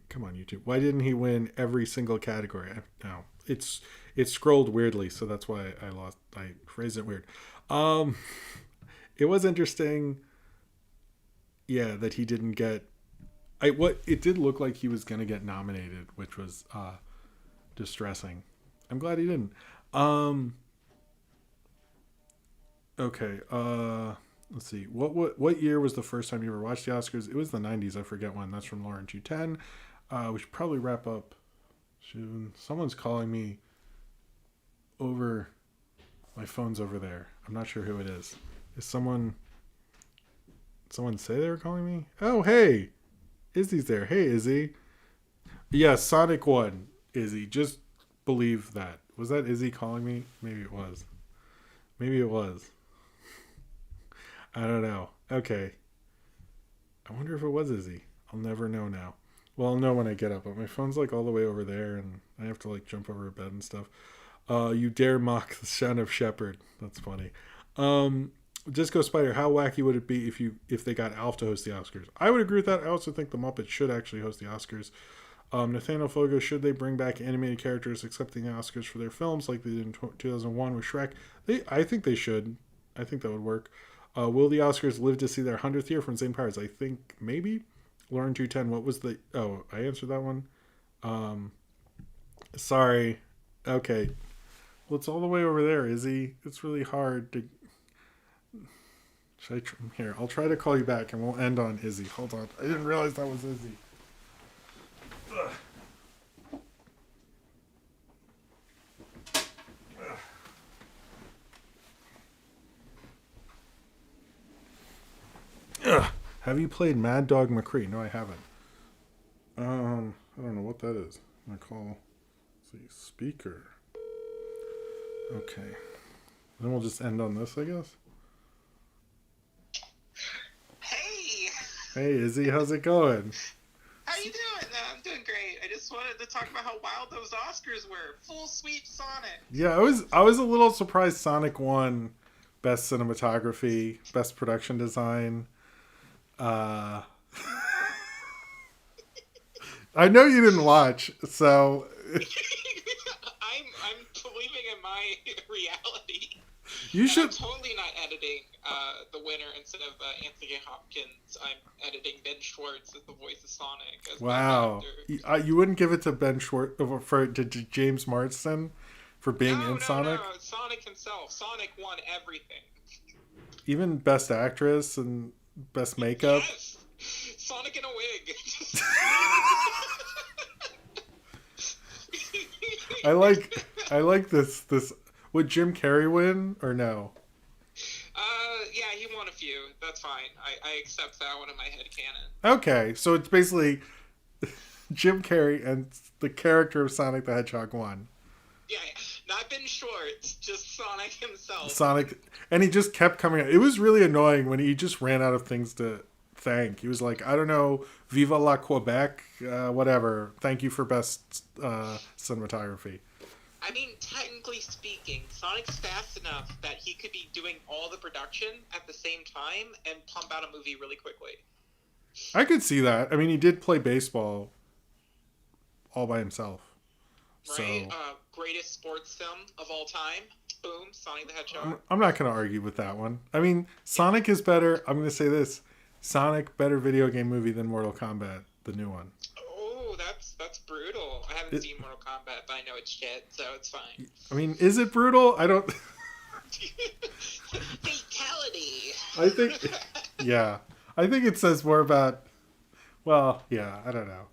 come on, YouTube. Why didn't he win every single category? No, it scrolled weirdly, so that's why I phrased it weird. It was interesting, yeah, that he didn't get. It did look like he was gonna get nominated, which was distressing. I'm glad he didn't. Okay, let's see. What year was the first time you ever watched the Oscars? It was the 90s. I forget when. That's from Lauren 210. We should probably wrap up soon. Someone's calling me over. My phone's over there. I'm not sure who it is. Is someone say they were calling me? Oh, hey. Izzy's there. Hey, Izzy. Yeah, Sonic 1. Izzy. Just believe that. Was that Izzy calling me? Maybe it was. I don't know. Okay. I wonder if it was Izzy. I'll never know now. Well, I'll know when I get up, but my phone's like all the way over there and I have to like jump over a bed and stuff. You dare mock the son of Shepherd. That's funny. Disco Spider, how wacky would it be if they got Alf to host the Oscars? I would agree with that. I also think the Muppets should actually host the Oscars. Nathaniel Fogo, should they bring back animated characters accepting the Oscars for their films like they did in 2001 with Shrek? I think they should. I think that would work. Will the Oscars live to see their 100th year from St. Powers? I think maybe. Lauren 210. What was the? Oh, I answered that one. Sorry. Okay. Well, it's all the way over there, Izzy. It's really hard to. Here, I'll try to call you back, and we'll end on Izzy. Hold on. I didn't realize that was Izzy. Ugh. Ugh. Have you played Mad Dog McCree? No, I haven't. I don't know what that is. I'm gonna call. Let's see, speaker. Okay. Then we'll just end on this, I guess. Hey! Hey, Izzy, how's it going? How you doing? I'm doing great. I just wanted to talk about how wild those Oscars were. Full sweep Sonic. Yeah, I was a little surprised Sonic won Best Cinematography, Best Production Design. I know you didn't watch, so I'm believing in my reality. You should. I'm totally not editing the winner instead of Anthony Hopkins. I'm editing Ben Schwartz as the voice of Sonic. As Wow, you wouldn't give it to Ben Schwartz to James Marsden for being in Sonic? No, Sonic himself. Sonic won everything. Even Best Actress and Best Makeup. Yes, Sonic in a wig. I like this. Would Jim Carrey win or no? Yeah, he won a few. That's fine. I accept that one in my headcanon. Okay, so it's basically Jim Carrey and the character of Sonic the Hedgehog won. Yeah, not Ben Schwartz, just Sonic himself. Sonic, and he just kept coming out. It was really annoying when he just ran out of things to thank. He was like, I don't know, Viva la Quebec, whatever. Thank you for best cinematography. I mean, technically speaking, Sonic's fast enough that he could be doing all the production at the same time and pump out a movie really quickly. I could see that. I mean, he did play baseball all by himself. Right? So, greatest sports film of all time. Boom, Sonic the Hedgehog. I'm not going to argue with that one. I mean, Sonic is better. I'm going to say this. Sonic, better video game movie than Mortal Kombat, the new one. Oh, that's brutal. I haven't seen Mortal Kombat, but I know it's shit, so it's fine. I mean, is it brutal? I don't... Fatality! I think... Yeah. I think it says more about... Well, yeah, I don't know.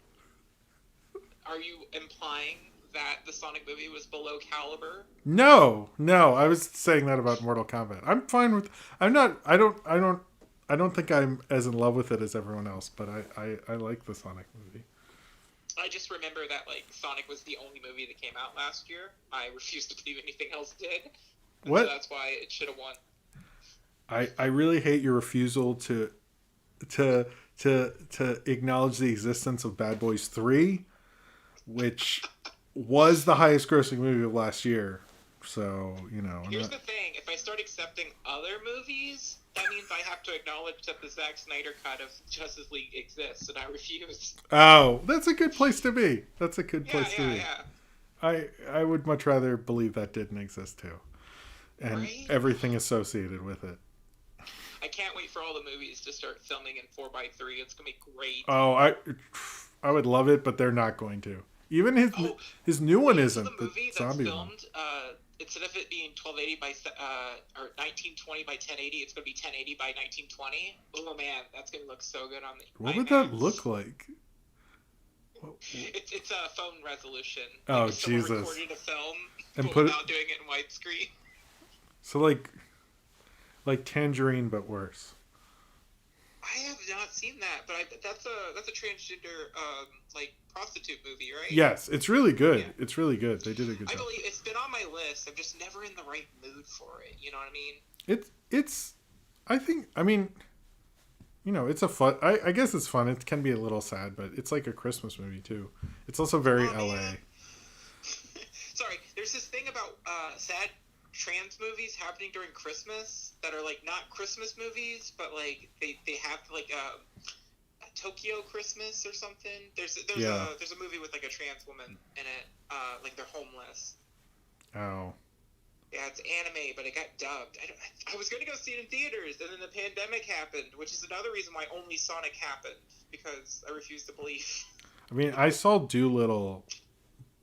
Are you implying that the Sonic movie was below caliber? No. I was saying that about Mortal Kombat. I'm fine with... I'm not... I don't think I'm as in love with it as everyone else, but I like the Sonic movie. I just remember that, like, Sonic was the only movie that came out last year. I refuse to believe anything else did. What? So that's why it should have won. I really hate your refusal to acknowledge the existence of Bad Boys 3, which was the highest grossing movie of last year. So, you know. Here's the thing. If I start accepting other movies, that means I have to acknowledge that the Zack Snyder cut of Justice League exists, and I refuse. Oh, that's a good place to be. That's a good place to be. Yeah. I would much rather believe that didn't exist too. And right? everything associated with it. I can't wait for all the movies to start filming in 4x3. It's going to be great. Oh, I would love it, but they're not going to. Even his new one isn't. The movie the zombie that's filmed, one. Instead of it being 1280 by or 1920 by 1080, it's going to be 1080 by 1920. Oh man, that's going to look so good on the. What IMAX. would that look like? It's a phone resolution. Oh, like Jesus! Recorded a film and but without doing it in widescreen. So like Tangerine, but worse. I have not seen that, but that's a transgender like prostitute movie, right? Yes, it's really good. Yeah. It's really good. They did a good job. I believe it's been on my list. I'm just never in the right mood for it. You know what I mean? It's. I think. I mean, you know, it's a fun. I guess it's fun. It can be a little sad, but it's like a Christmas movie too. It's also very LA. Man. Sorry, there's this thing about sad trans movies happening during Christmas that are like not Christmas movies, but like they have like a Tokyo Christmas or something. There's a movie with like a trans woman in it, like they're homeless. Oh. Yeah, it's anime, but it got dubbed. I was gonna go see it in theaters, and then the pandemic happened, which is another reason why only Sonic happened, because I refuse to believe. I mean, I saw Doolittle,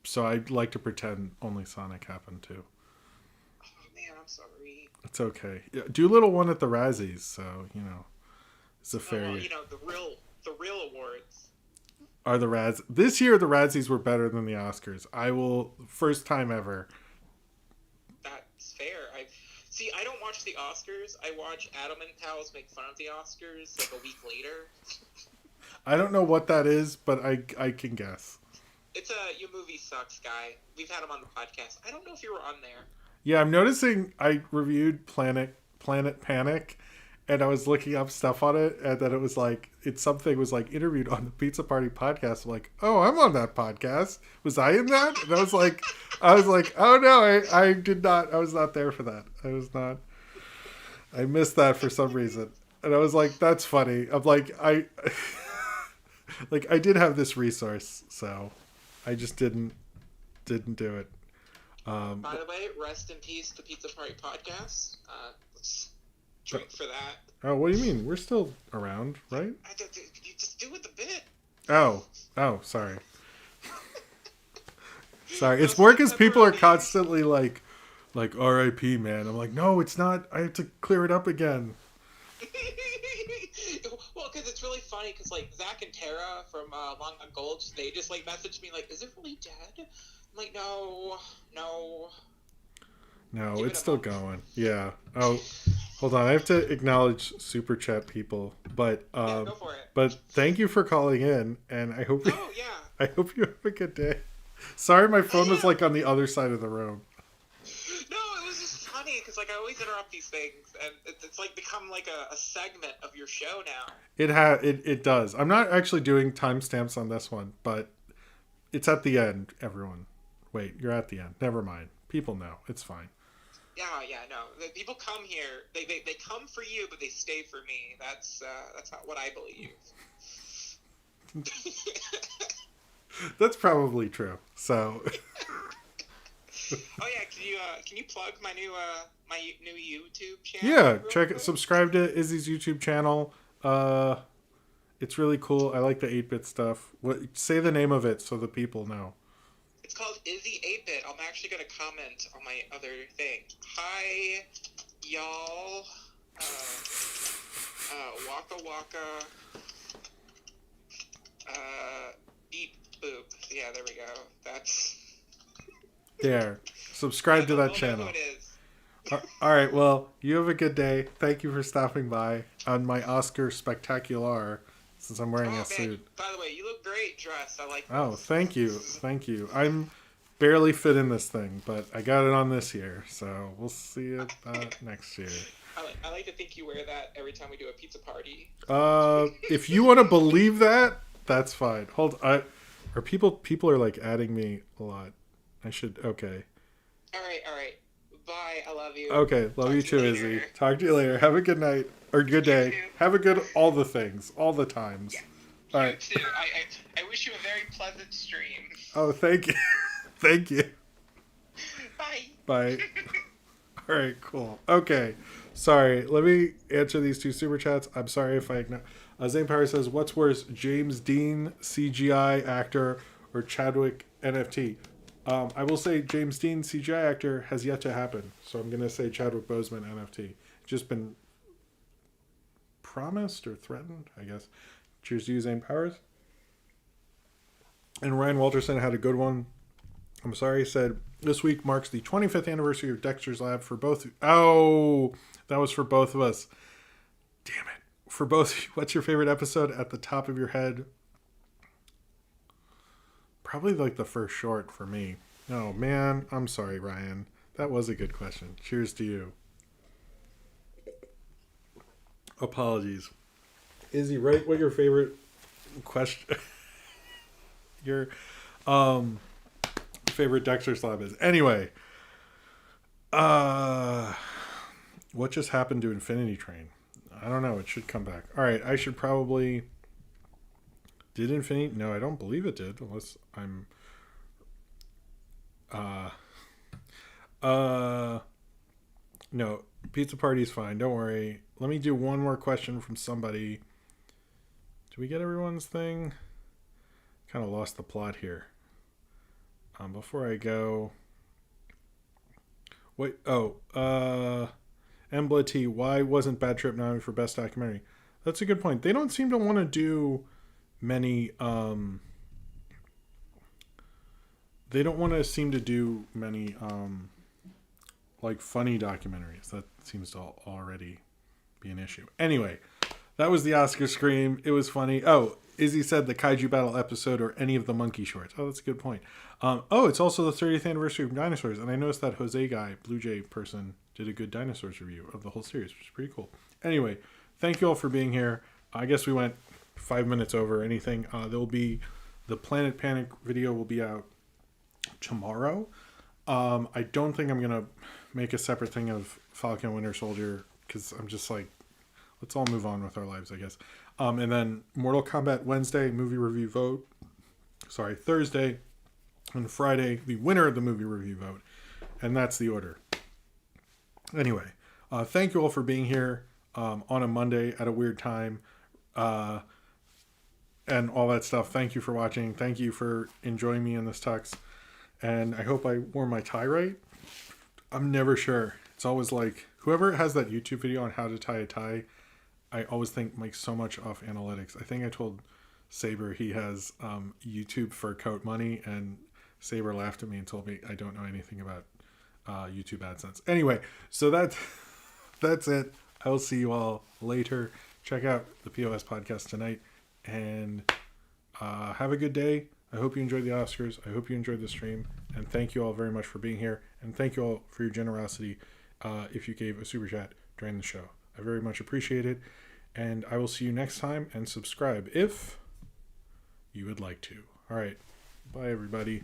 so I'd like to pretend only Sonic happened too. Oh man, I'm sorry. It's okay. Yeah, Doolittle won at the Razzies, so it's a fair. Well, the real awards. Are the this year the Razzies were better than the Oscars. I will first time ever. That's fair. I don't watch the Oscars. I watch Adam and Pals make fun of the Oscars like a week later. I don't know what that is, but I can guess. It's a You Movie Sucks guy. We've had him on the podcast. I don't know if you were on there. Yeah, I'm noticing I reviewed Planet Panic, and I was looking up stuff on it, and then it was like something was like interviewed on the Pizza Party podcast. I'm like, oh, I'm on that podcast. Was I in that? And I was like, oh no, I did not. I was not there for that. I was not. I missed that for some reason, and I was like, that's funny. I'm like, I did have this resource, so I just didn't do it. By the way, rest in peace, the Pizza Party podcast. Let's drink for that. Oh, what do you mean? We're still around, right? You just do it the bit. Oh, sorry. Sorry, it's more because people are constantly like R.I.P. man. I'm like, no, it's not. I have to clear it up again. Well, because it's really funny, because like Zach and Tara from Long on Gulch, they just like messaged me like, is it really dead? I'm like, no. No, it's still going. Yeah. Oh, hold on. I have to acknowledge super chat people, but yeah, go for it. But thank you for calling in, and I hope Oh yeah. I hope you have a good day. Sorry, my phone was like on the other side of the room. No, it was just funny because like I always interrupt these things, and it's like become like a segment of your show now. It does. I'm not actually doing timestamps on this one, but it's at the end. Everyone, wait, you're at the end. Never mind. People know. It's fine. Yeah, no. The people come here. They come for you, but they stay for me. That's not what I believe. That's probably true. So. Oh yeah, can you plug my new YouTube channel? Yeah, subscribe to Izzy's YouTube channel. It's really cool. I like the 8-bit stuff. Say the name of it so the people know. It's called Izzy 8-bit. I'm actually gonna comment on my other thing. Hi, y'all. Waka waka. Beep boop. Yeah, there we go. That's. There. Subscribe to that channel. Know who it is. All right. Well, you have a good day. Thank you for stopping by on my Oscar spectacular. Since I'm wearing a suit. By the way, you look great dressed. I like this. Oh, thank you. I'm barely fit in this thing, but I got it on this year, so we'll see it next year. I like to think you wear that every time we do a pizza party. If you want to believe that, that's fine. Are people are like adding me a lot. Okay. All right. Bye. I love you. Okay, love you too, Izzy. Talk to you later. Have a good night or good day. Have a good all the things, all the times. Yeah. All right. You too. I wish you a very pleasant stream. Oh, thank you. Thank you. Bye. All right, cool. Okay. Sorry. Let me answer these 2 super chats. I'm sorry if I ignore. Zane Power says, what's worse, James Dean, CGI actor, or Chadwick NFT? I will say James Dean, CGI actor, has yet to happen. So I'm going to say Chadwick Boseman, NFT. Just been promised or threatened, I guess. Cheers to you, Zane Powers. And Ryan Walterson had a good one. I'm sorry, he said, this week marks the 25th anniversary of Dexter's Lab for both. Oh, that was for both of us. Damn it. For both of you, what's your favorite episode at the top of your head? Probably like the first short for me. Oh, man. I'm sorry, Ryan. That was a good question. Cheers to you. Apologies. Izzy, write what your favorite question... your favorite Dexter's Lab is. Anyway. What just happened to Infinity Train? I don't know. It should come back. All right. I should probably... Did Infinity... No, I don't believe it did. Unless I'm... No, pizza party's fine. Don't worry. Let me do one more question from somebody. Did we get everyone's thing? Kind of lost the plot here. Before I go... Wait, Embla T, why wasn't Bad Trip nominated for Best Documentary? That's a good point. They don't seem to want to do many, they don't want to seem to do many, like, funny documentaries. That seems to already be an issue. Anyway, that was the Oscar Scream. It was funny. Oh, Izzy said the Kaiju Battle episode or any of the monkey shorts. Oh, that's a good point. It's also the 30th anniversary of dinosaurs, and I noticed that Jose guy, Blue Jay person, did a good dinosaurs review of the whole series, which is pretty cool. Anyway, thank you all for being here. I guess we went 5 minutes over anything. There'll be the Planet Panic video will be out tomorrow. I don't think I'm gonna make a separate thing of Falcon Winter Soldier because I'm just like, let's all move on with our lives, I guess. And then Mortal Kombat Wednesday, movie review vote. Sorry, Thursday and Friday, the winner of the movie review vote. And that's the order. Anyway, thank you all for being here on a Monday at a weird time. And all that stuff. Thank you for watching. Thank you for enjoying me in this tux. And I hope I wore my tie right. I'm never sure. It's always like, whoever has that YouTube video on how to tie a tie, I always think makes so much off analytics. I think I told Saber he has YouTube for coat money, and Saber laughed at me and told me I don't know anything about YouTube AdSense. Anyway, so that's it. I will see you all later. Check out the POS podcast tonight, and have a good day. I hope you enjoyed the Oscars. I hope you enjoyed the stream, and thank you all very much for being here, and thank you all for your generosity if you gave a super chat during the show. I very much appreciate it, and I will see you next time, and subscribe if you would like to. All right. Bye, everybody.